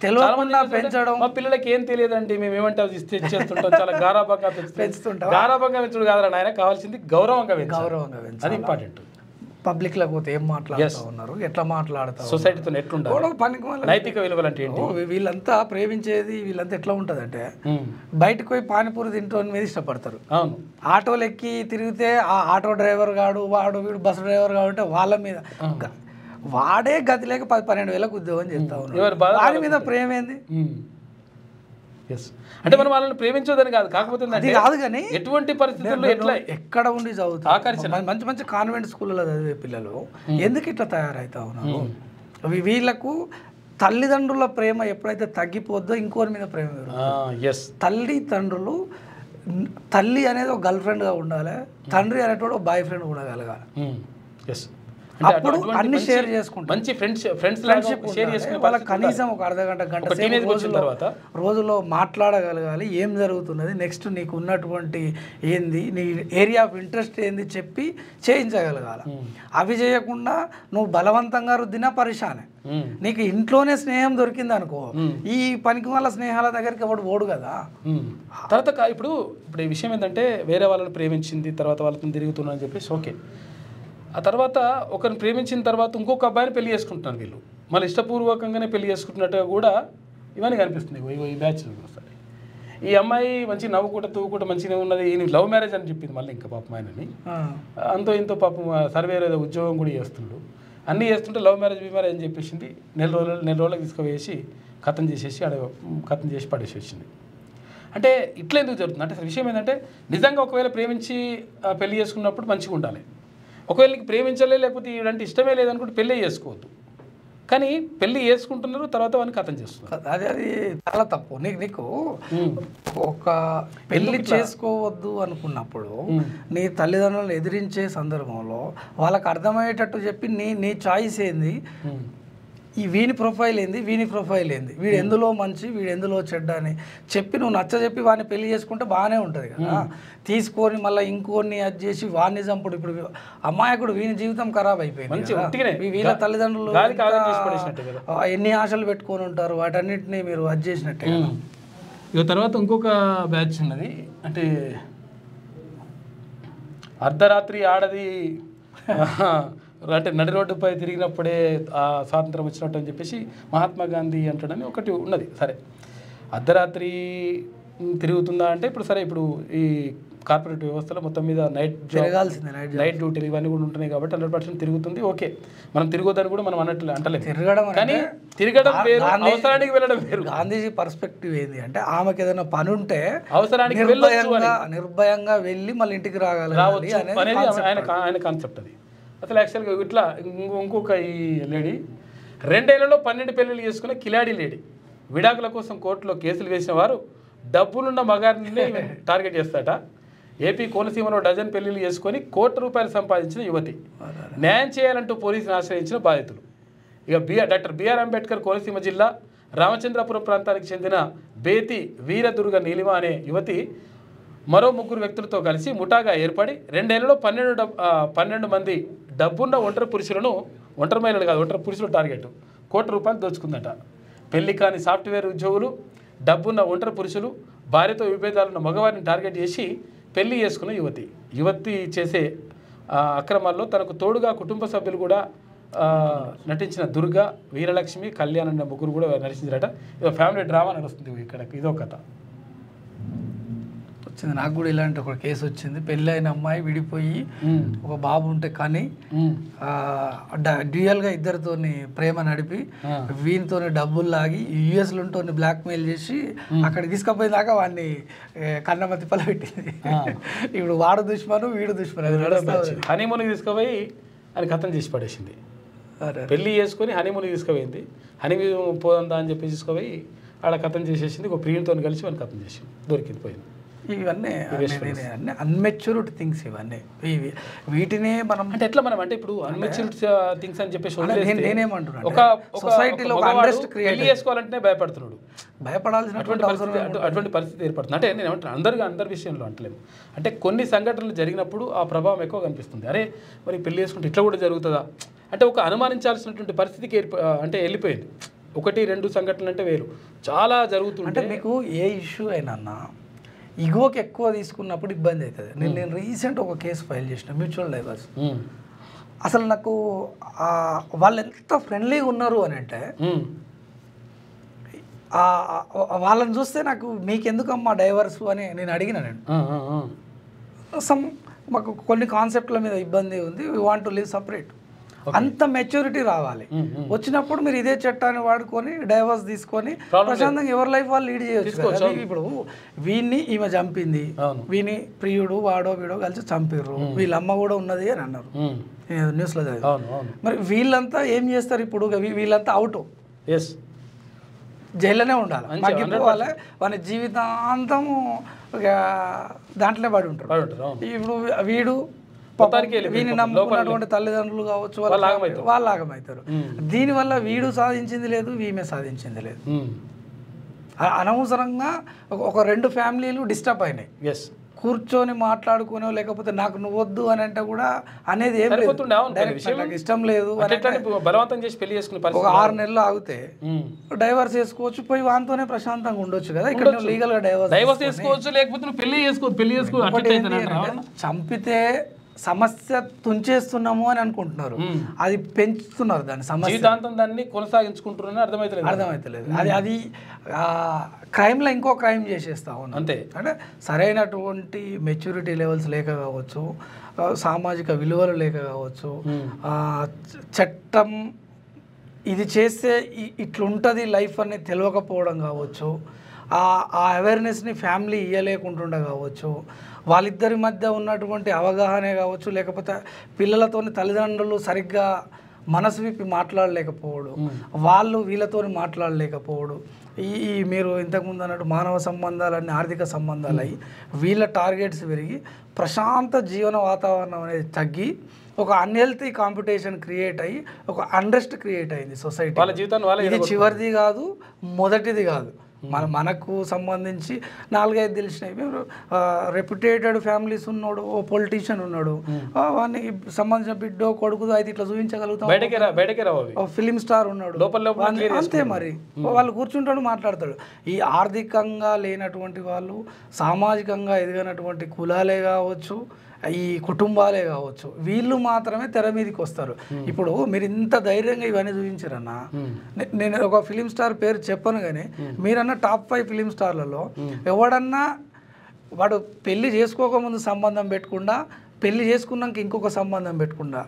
S2: తెలియకుండా పెంచడం.
S1: మా పిల్లలకి ఏం తెలియదండి, మేము ఏమంటే చేస్తుంటాం, చాలా గారాబంగా పెంచుతుంటాం. గారాబంగా పెంచుడు కాదు ఆయన, కావాల్సింది గౌరవంగా పెంచాలి, అది ఇంపార్టెంట్.
S2: పబ్లిక్ లేకపోతే ఏం మాట్లాడుతూ ఉన్నారు, ఎట్లా మాట్లాడతారు,
S1: సొసైటీతో ఎట్లుంటారు, నైతిక విలువలు అంటే ఏంటి,
S2: వీళ్ళంతా ప్రేమించేది వీళ్ళంతా ఎట్లా ఉంటుంది అంటే బయటకు పోయి పానీపూరి తింటూ మీద ఇష్టపడతారు.
S1: అవును,
S2: ఆటోలు ఎక్కి తిరిగితే ఆ ఆటో డ్రైవర్ గాడు వాడు వీడు బస్సు డ్రైవర్ గాడు అంటే వాళ్ళ మీద వాడే గతి లేక 10-12 వేలకు ఉద్యోగం చేస్తా ఉన్నాడు, వాడి మీద ప్రేమ ఏంది?
S1: అంటే మనం వాళ్ళని ప్రేమించదని కాదు, కాకపోతే
S2: అది కాదు కానీ
S1: ఎటువంటి పరిస్థితుల్లో ఎట్లా
S2: ఎక్కడ ఉండి చదువుతారు మంచి మంచి కాన్వెంట్ స్కూల్లో చదివే పిల్లలు ఎందుకు ఇట్లా తయారవుతా ఉన్నారు? వీళ్ళకు తల్లిదండ్రుల ప్రేమ ఎప్పుడైతే తగ్గిపోద్దో ఇంకోరి మీద ప్రేమ తల్లిదండ్రులు తల్లి అనేది ఒక గర్ల్ ఫ్రెండ్గా ఉండాలి, తండ్రి అనేటువంటి ఒక బాయ్ ఫ్రెండ్ కూడా కలగాలి. అప్పుడు అన్ని షేర్ చేసుకుంటారు,
S1: మంచి ఫ్రెండ్షిప్ షేర్ చేసుకునే
S2: వాళ్ళకి కనీసం ఒక అర్ధగంట రోజులో మాట్లాడగలగాలి, ఏం జరుగుతున్నది, నెక్స్ట్ నీకు ఉన్నటువంటి ఏంది, నీ ఏరియా ఆఫ్ ఇంట్రెస్ట్ ఏంది చెప్పి చేయించగలగాలి. అవి చేయకుండా నువ్వు బలవంతంగా రుద్దినా పరిశానే. నీకు ఇంట్లోనే స్నేహం దొరికింది అనుకో, ఈ పనికి వాళ్ళ స్నేహాల దగ్గరికి ఎవడు ఓడు కదా.
S1: తర్వాత ఇప్పుడు ఈ విషయం ఏంటంటే వేరే వాళ్ళని ప్రేమించింది, తర్వాత వాళ్ళతో తిరుగుతున్నా అని చెప్పేసి ఓకే, ఆ తర్వాత ఒకరిని ప్రేమించిన తర్వాత ఇంకొక అబ్బాయిని పెళ్లి చేసుకుంటున్నారు వీళ్ళు, మళ్ళీ ఇష్టపూర్వకంగానే పెళ్లి చేసుకుంటున్నట్టుగా కూడా ఇవన్నీ కనిపిస్తున్నాయి ఈ బ్యాచ్ వస్తాయి. ఈ అమ్మాయి మంచి నవ్వుకుంటూ తవ్వుకుంటూ మంచిగా ఉన్నది, ఈయన లవ్ మ్యారేజ్ అని చెప్పింది మళ్ళీ ఇంకా పాపం ఆయనని, అంతో ఇంతో పాపం సర్వేలో ఏదో ఉద్యోగం కూడా చేస్తుండు, అన్నీ చేస్తుంటే లవ్ మ్యారేజ్ అని చెప్పేసింది. నెల రోజులకు తీసుకువేసి కథం చేసి పడేసేసింది. అంటే ఇట్లా ఎందుకు జరుగుతుంది అంటే విషయం ఏంటంటే నిజంగా ఒకవేళ ప్రేమించి పెళ్లి చేసుకున్నప్పుడు మంచిగా ఉండాలి, ఒకవేళ నీకు ప్రేమించలే లేకపోతే ఇలాంటి ఇష్టమే లేదనుకుంటే పెళ్ళి చేసుకోవద్దు, కానీ పెళ్లి చేసుకుంటున్నారు తర్వాత వాడిని కథం చేస్తున్నారు,
S2: అది చాలా తప్పు. నీకు ఒక పెళ్లి చేసుకోవద్దు అనుకున్నప్పుడు నీ తల్లిదండ్రులను ఎదిరించే సందర్భంలో వాళ్ళకి అర్థమయ్యేటట్టు చెప్పి నీ చాయిస్ ఏంది, ఈ వీని ప్రొఫైల్ ఏంది, వీని ప్రొఫైల్ ఏంది, వీడు ఎందులో మంచి వీడు ఎందులో చెడ్డ అని చెప్పి నువ్వు నచ్చజెప్పి వాడిని పెళ్లి చేసుకుంటే బాగానే ఉంటుంది కదా. తీసుకొని మళ్ళీ ఇంకోని అది చేసి వాడిని చంపుడు, ఇప్పుడు అమాయకుడు వీని జీవితం ఖరాబ్ అయిపోయింది. వీళ్ళ తల్లిదండ్రులు ఎన్ని ఆశలు పెట్టుకొని ఉంటారు, వాటన్నిటిని మీరు అది చేసినట్టే.
S1: ఇక తర్వాత ఇంకొక బ్యాచ్ ఉన్నది, అంటే అర్ధరాత్రి ఆడది అంటే నడి రోడ్డుపై తిరిగినప్పుడే స్వాతంత్రం వచ్చినట్టు అని చెప్పేసి మహాత్మా గాంధీ అంటాడని ఒకటి ఉన్నది. సరే, అర్ధరాత్రి తిరుగుతుందా అంటే ఇప్పుడు సరే, ఇప్పుడు ఈ కార్పొరేట్ వ్యవస్థలో మొత్తం మీద నైట్ డ్యూటీలు ఇవన్నీ కూడా ఉంటున్నాయి కాబట్టి 100% తిరుగుతుంది. ఓకే, మనం తిరగొద్దని కూడా మనం అంటలేదు, కానీ తిరగడం వేరు, అవసరానికి వెళ్ళడం వేరు.
S2: గాంధీజీ పర్స్పెక్టివ్ ఏంది అంటే ఆమెకి ఏదైనా పని ఉంటే
S1: అవసరానికి
S2: నిర్భయంగా వెళ్ళి మళ్ళీ ఇంటికి
S1: రావచ్చు అనేది ఆయన కాన్సెప్ట్. అది అసలు యాక్చువల్గా ఇట్లా ఇంకొక ఈ లేడీ 2 ఏళ్లలో 12 పెళ్లిళ్ళు చేసుకున్న కిలాడి లేడీ, విడాకుల కోసం కోర్టులో కేసులు వేసిన వారు డబ్బులున్న మగారిని టార్గెట్ చేస్తాట. ఏపీ కోనసీమలో డజన్ పెళ్లిళ్ళు చేసుకొని ₹1 కోటి సంపాదించిన యువతి, న్యాయం చేయాలంటూ పోలీసులు ఆశ్రయించిన బాధితులు. ఇక డాక్టర్ బిఆర్ అంబేద్కర్ కోనసీమ జిల్లా రామచంద్రపురం ప్రాంతానికి చెందిన బేతి వీరదుర్గ నీలిమ అనే యువతి మరో 3 వ్యక్తులతో కలిసి ముఠాగా ఏర్పడి 2 ఏళ్లలో 12 మంది డబ్బున్న ఒంటరి మహిళలు కాదు, ఒంటరి పురుషులు టార్గెట్ ₹1 కోటి దోచుకుందట. పెళ్లి కాని సాఫ్ట్వేర్ ఉద్యోగులు, డబ్బున్న ఒంటరి పురుషులు, భార్యతో విభేదాలున్న మగవారిని టార్గెట్ చేసి పెళ్లి చేసుకున్న యువతి చేసే అక్రమాల్లో తనకు తోడుగా కుటుంబ సభ్యులు కూడా నటించిన దుర్గా, వీరలక్ష్మి, కళ్యాణ్ అనే 3 కూడా నటించారట. ఇదో ఫ్యామిలీ డ్రామా నడుస్తుంది ఇక్కడ, ఇదో కథ
S2: వచ్చింది. నాకు కూడా ఇలాంటి ఒక కేసు వచ్చింది. పెళ్ళి అయిన అమ్మాయి విడిపోయి ఒక బాబు ఉంటే కానీ డ్యూయల్గా ఇద్దరితోని ప్రేమ నడిపి వీనితో డబ్బులు లాగి యుఎస్లో ఉంటోని బ్లాక్మెయిల్ చేసి అక్కడికి తీసుకుపోయిన దాకా వాడిని కన్నమ తిప్పలు పెట్టింది. ఇప్పుడు వాడు దుష్మను వీడు దుష్మను,
S1: హనీమూన్కి తీసుకుపోయి అని కథం చేసి పడేసింది. పెళ్ళి చేసుకొని హనీమూన్కి తీసుకుపోయింది, హనీమూన్ పోదా అని చెప్పి తీసుకుపోయి ఆడ కథం చేసేసింది. ఒక ప్రియునితో కలిసి వాడిని కథం చేసింది, దొరికింది పోయింది.
S2: ఇవన్నీ అన్మెచ్యూర్డ్ థింగ్స్ ఇవన్నీ వీటినే మనం
S1: అంటే ఎట్లా మనం అంటే ఇప్పుడు అన్మెచ్యూర్డ్ థింగ్స్ అని చెప్పేసి
S2: నేనేమంటున్నాను
S1: ఒక
S2: సొసైటీలో
S1: అండర్స్ట్ క్రియేట్ చేసుకోవాలంటే భయపడుతున్నాడు,
S2: భయపడాల్సినటువంటి
S1: అటువంటి పరిస్థితి ఏర్పడుతుంది. అంటే నేను ఏమంటాను అందరి విషయంలో అంటలేము, అంటే కొన్ని సంఘటనలు జరిగినప్పుడు ఆ ప్రభావం ఎక్కువ కనిపిస్తుంది. అరే మరి పెళ్లి చేసుకుంటే ఇట్లా కూడా జరుగుతుందా అంటే ఒక అనుమానించాల్సినటువంటి పరిస్థితికి అంటే వెళ్ళిపోయింది. 1-2 సంఘటనలు అంటే వేరు, చాలా జరుగుతుంటే.
S2: అంటే మీకు ఏ ఇష్యూ అయినా ఇగోకి ఎక్కువ తీసుకున్నప్పుడు ఇబ్బంది అవుతుంది. నేను రీసెంట్ ఒక కేసు ఫైల్ చేసిన మ్యూచువల్ డైవర్స్. అసలు నాకు వాళ్ళు ఎంత ఫ్రెండ్లీగా ఉన్నారు అని అంటే వాళ్ళని చూస్తే నాకు మీకెందుకమ్మా డైవర్స్ అని నేను అడిగిన. నేను మాకు కొన్ని కాన్సెప్ట్ల మీద ఇబ్బంది ఉంది, we want to live separate. అంత మెచ్యూరిటీ రావాలి. వచ్చినప్పుడు మీరు ఇదే చట్టాన్ని వాడుకొని డైవర్స్ తీసుకొని ప్రశాంతంగా ఎవరి లైఫ్ వాళ్ళు లీడ్ చేయొచ్చు. ఇప్పుడు వీడిని ఈమె చంపింది, వీని ప్రియుడు వాడో వీడో కలిసి చంపిర్రు, వీళ్ళ అమ్మ కూడా ఉన్నది అని అన్నారు న్యూస్లో చదివి. మరి వీళ్ళంతా ఏం చేస్తారు ఇప్పుడు? వీళ్ళంతా అవుట్, జైల్లోనే ఉండాలి, మగ్గిపోవాలి, వాళ్ళ జీవితాంతము దాంట్లో పడి ఉంటారు. ఇప్పుడు వీడు వీని నమ్ముకున్నటువంటి తల్లిదండ్రులు కావచ్చు వాళ్ళు ఆగమవుతారు. దీనివల్ల వీడు సాధించింది లేదు, ఈమె సాధించింది లేదు. అనవసరంగా ఒక 2 ఫ్యామిలీలు డిస్టర్బ్ అయినాయి. కూర్చొని మాట్లాడుకునే, లేకపోతే నాకు నువ్వు వద్దు అని అంటే కూడా అనేది ఏం లేదు, నాకు ఇష్టం లేదు
S1: బలవంతం చేసి పెళ్లి చేసుకునే
S2: ఒక 6 నెలలు ఆగితే డైవర్స్ చేసుకోవచ్చు, పోయి వానితోనే ప్రశాంతంగా ఉండొచ్చు కదా. ఇక్కడ లీగల్ గా
S1: డైవర్స్ చేసుకోవచ్చు, లేకపోతే పెళ్లి చేసుకో.
S2: చంపితే సమస్య తుంచేస్తున్నాము అని అనుకుంటున్నారు, అది పెంచుతున్నారు దాన్ని, సమస్య
S1: జీవితాంతం దాన్ని కొనసాగించుకుంటున్నారని
S2: అర్థమైతలేదు. అది క్రైమ్లో ఇంకో క్రైమ్ చేసేస్తా ఉన్నాం అంతే. అంటే సరైనటువంటి మెచ్యూరిటీ లెవెల్స్ లేక కావచ్చు, సామాజిక విలువలు లేక కావచ్చు, చట్టం ఇది చేస్తే ఇట్లుంటుంది లైఫ్ అనేది తెలియకపోవడం కావచ్చు, ఆ అవేర్నెస్ని ఫ్యామిలీ ఇవ్వలేకుంటుండ కావచ్చు, వాళ్ళిద్దరి మధ్య ఉన్నటువంటి అవగాహనే కావచ్చు, లేకపోతే పిల్లలతో తల్లిదండ్రులు సరిగ్గా మనసు విప్పి మాట్లాడలేకపోవడం, వాళ్ళు వీళ్ళతో మాట్లాడలేకపోవడం, ఈ మీరు ఇంతకుముందు అన్నట్టు మానవ సంబంధాలన్నీ ఆర్థిక సంబంధాలు అయ్యి వీళ్ళ టార్గెట్స్ పెరిగి ప్రశాంత జీవన వాతావరణం అనేది తగ్గి ఒక అన్హెల్తీ కాంపిటీషన్ క్రియేట్ అయ్యి ఒక అన్రెస్ట్ క్రియేట్ అయింది సొసైటీ. ఇది చివరిది కాదు, మొదటిది కాదు. మనకు సంబంధించి 4-5 తెలిసినవి. రెప్యుటేటెడ్ ఫ్యామిలీస్ ఉన్నాడు, ఓ పొలిటీషియన్ ఉన్నాడు, వానికి సంబంధించిన బిడ్డో కొడుకుదో అయితే ఇట్లా చూపించగలుగుతాం. ఫిలిం స్టార్ ఉన్నాడు, అంతే. మరి వాళ్ళు కూర్చుంటాడు, మాట్లాడతాడు. ఈ ఆర్థికంగా లేనటువంటి వాళ్ళు, సామాజికంగా ఎదిగినటువంటి కులాలే కావచ్చు, ఈ కుటుంబాలే కావచ్చు, వీళ్ళు మాత్రమే తెర మీదకి వస్తారు. ఇప్పుడు మీరు ఇంత ధైర్యంగా ఇవన్నీ చూపించారన్నా, నేను ఒక ఫిలిం స్టార్ పేరు చెప్పను కానీ మీరన్నా టాప్ 5 ఫిలిం స్టార్లలో ఎవడన్నా వాడు పెళ్లి చేసుకోకముందు సంబంధం పెట్టకుండా, పెళ్లి చేసుకున్నాక ఇంకొక సంబంధం పెట్టకుండా,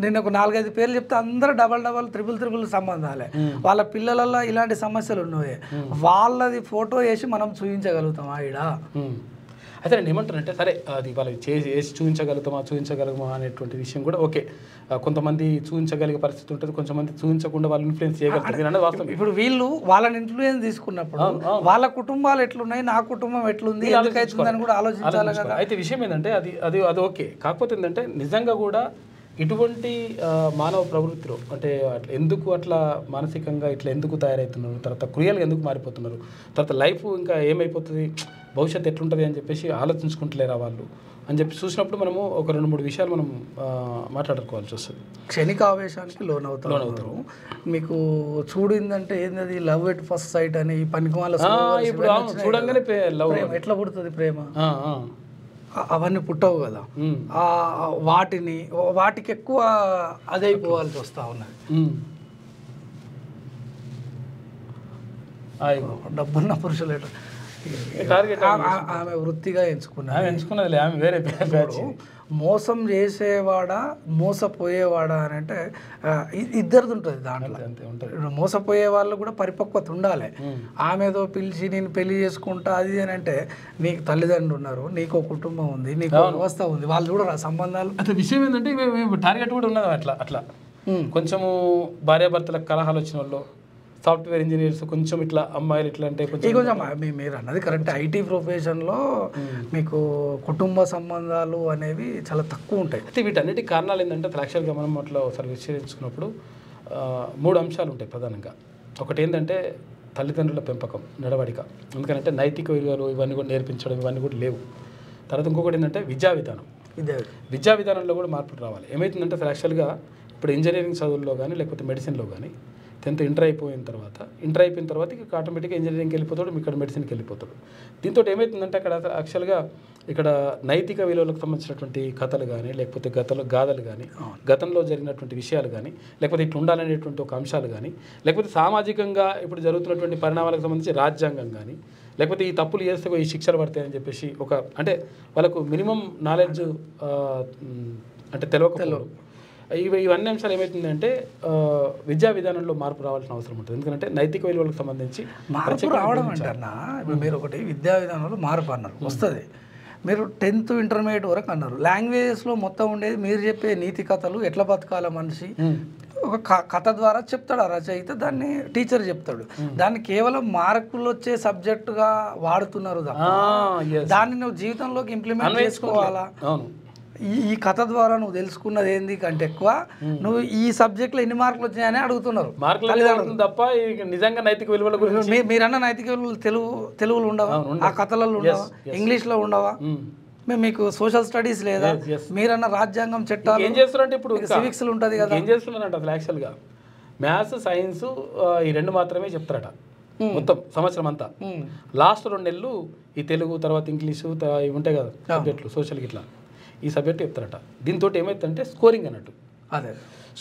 S2: నేను ఒక 4-5 పేర్లు చెప్తే అందరూ డబల్ త్రిబుల్ సంబంధాలే. వాళ్ళ పిల్లలలో ఇలాంటి సమస్యలు ఉన్నాయి, వాళ్ళది ఫోటో వేసి మనం చూపించగలుగుతాం ఈడ.
S1: అయితే నేను ఏమంటానంటే, సరే అది వాళ్ళు చేసి చూపించగలుగుతామా అనేటువంటి విషయం కూడా ఓకే. కొంతమంది చూపించగలిగే పరిస్థితి ఉంటుంది, కొంతమంది చూపించకుండా వాళ్ళు ఇన్ఫ్లుయెన్స్ చేయగలుగుతారు వాస్తవం.
S2: ఇప్పుడు వీళ్ళు వాళ్ళని ఇన్ఫ్లుయెన్స్ తీసుకున్నప్పుడు వాళ్ళ కుటుంబాలు ఎట్లున్నాయి, నా కుటుంబం ఎట్లుంది, ఎందుకైతుందని కూడా ఆలోచించాలి కదా.
S1: అయితే విషయం ఏంటంటే అది ఓకే. కాకపోతే ఏంటంటే నిజంగా కూడా ఇటువంటి మానవ ప్రవృత్తిలో అంటే ఎందుకు అట్లా మానసికంగా ఇట్లా ఎందుకు తయారవుతున్నారు, తర్వాత క్రియలుగా ఎందుకు మారిపోతున్నారు, తర్వాత లైఫ్ ఇంకా ఏమైపోతుంది, భవిష్యత్తు ఎట్లుంటుంది అని చెప్పేసి ఆలోచించుకుంటలేరా వాళ్ళు అని చెప్పి చూసినప్పుడు మనము ఒక 2-3 విషయాలు మనం మాట్లాడుకోవాల్సి వస్తుంది.
S2: క్షణిక ఆవేశానికి లోనవుతారు. మీకు చూడిందంటే ఏంటది, లవ్ ఎట్ ఫస్ట్ సైట్ అని ఈ పనికిమాల
S1: ఇప్పుడు చూడంగానే లవ్
S2: ఎట్లా పుడుతుంది ప్రేమ, అవన్నీ పుట్టవు కదా. వాటికి ఎక్కువ అదైపోవాల్సి వస్తూ ఉన్నది. డబ్బున్న పురుషులు ఆమె వృత్తిగా ఎంచుకున్నది.
S1: ఆమె వేరే
S2: మోసం చేసేవాడా మోసపోయేవాడా అని అంటే ఇద్దరిది ఉంటుంది దాంట్లో. మోసపోయే వాళ్ళు కూడా పరిపక్వత ఉండాలి. ఆమెతో పిలిచి నేను పెళ్లి చేసుకుంటా అది అని అంటే, నీకు తల్లిదండ్రులు ఉన్నారు, నీకు కుటుంబం ఉంది, నీకు వ్యవస్థ ఉంది, వాళ్ళు కూడా సంబంధాలు.
S1: అట్లా విషయం ఏంటంటే టార్గెట్ కూడా ఉన్నది. అట్లా కొంచెము భార్యాభర్తలకు కలహాలు వచ్చిన వాళ్ళు, సాఫ్ట్వేర్ ఇంజనీర్స్ కొంచెం ఇట్లా అమ్మాయిలు ఇట్లా అంటే కొంచెం
S2: కొంచెం మీరు అన్నది కరెక్ట్. ఐటీ ప్రొఫెషన్లో మీకు కుటుంబ సంబంధాలు అనేవి చాలా తక్కువ ఉంటాయి.
S1: అయితే వీటన్నిటి కారణాలు ఏంటంటే యాక్చువల్గా మనం అట్లా ఒకసారి విశ్లేషించుకున్నప్పుడు 3 అంశాలు ఉంటాయి ప్రధానంగా. ఒకటి ఏంటంటే తల్లిదండ్రుల పెంపకం, నడవడిక. ఎందుకంటే నైతిక విలువలు ఇవన్నీ కూడా నేర్పించడం ఇవన్నీ కూడా లేవు. తర్వాత ఇంకొకటి ఏంటంటే విద్యా విధానంలో కూడా మార్పులు రావాలి. ఏమవుతుందంటే యాక్చువల్గా ఇప్పుడు ఇంజనీరింగ్ చదువుల్లో కానీ లేకపోతే మెడిసిన్లో కానీ 10th ఇంటర్ అయిపోయిన తర్వాత ఇక ఆటోమేటిక్గా ఇంజనీరింగ్కి వెళ్ళిపోతాడు, ఇక్కడ మెడిసిన్కి వెళ్ళిపోతాడు. దీంతో ఏమవుతుందంటే అక్కడ యాక్చువల్గా ఇక్కడ నైతిక విలువలకు సంబంధించినటువంటి కథలు కానీ లేకపోతే గాథలు కానీ గతంలో జరిగినటువంటి విషయాలు కానీ లేకపోతే ఇట్లా ఉండాలనేటువంటి ఒక అంశాలు కానీ లేకపోతే సామాజికంగా ఇప్పుడు జరుగుతున్నటువంటి పరిణామాలకు సంబంధించి రాజ్యాంగం కానీ లేకపోతే ఈ తప్పులు చేస్తే ఈ శిక్షలు పడతాయని చెప్పేసి ఒక అంటే వాళ్ళకు మినిమం నాలెడ్జ్ అంటే తెలియకపోవడం. ఇవన్నీ అంశాలు ఏమవుతుందంటే విద్యా విధానంలో మార్పు రావాల్సిన అవసరం ఉంటుంది. ఎందుకంటే నైతిక విలువలకు సంబంధించి
S2: మార్పు రావడం అంటారా? మీరు ఒకటి విద్యా విధానంలో మార్పు అన్నారు వస్తుంది. మీరు 10th ఇంటర్మీడియట్ వరకు అన్నారు. లాంగ్వేజెస్లో మొత్తం ఉండేది మీరు చెప్పే నీతి కథలు, ఎట్లా బతకాల మనిషి ఒక కథ ద్వారా చెప్తాడు ఆ రచయిత, దాన్ని టీచర్ చెప్తాడు. దాన్ని కేవలం మార్కులు వచ్చే సబ్జెక్టుగా వాడుతున్నారు. దాన్ని నువ్వు జీవితంలోకి ఇంప్లిమెంట్ చేసుకోవాలా? ఈ కథ ద్వారా నువ్వు తెలుసుకున్నది ఏంది కంటే ఎక్కువ నువ్వు ఈ సబ్జెక్ట్లో ఎన్ని మార్కులు వచ్చాయని అడుగుతున్నారు
S1: తప్ప నిజంగా నైతిక విలువల గురించి
S2: మీరన్న నైతిక విలువలు తెలుగులో ఉండవా? ఆ కథలలో ఉండవా? ఇంగ్లీష్లో ఉండవా? మీకు సోషల్ స్టడీస్ లేదా? మీరన్న రాజ్యాంగం చట్టాలు
S1: ఏం చేస్తున్నారంటే ఇప్పుడు
S2: సివిక్స్ ఉంటుంది కదా,
S1: ఏం చేస్తున్నారంట అసలు యాక్చువల్గా మ్యాథ్స్ సైన్స్ ఈ 2 మాత్రమే చెప్తారట మొత్తం సంవత్సరం అంతా. లాస్ట్ 2 నెలలు ఈ తెలుగు తర్వాత ఇంగ్లీషు ఇవి ఉంటాయి కదా సబ్జెక్టులు, సోషల్ ఇట్లా ఈ సబ్జెక్ట్ చెప్తారట. దీంతో ఏమవుతుందంటే స్కోరింగ్ అన్నట్టు,
S2: అదే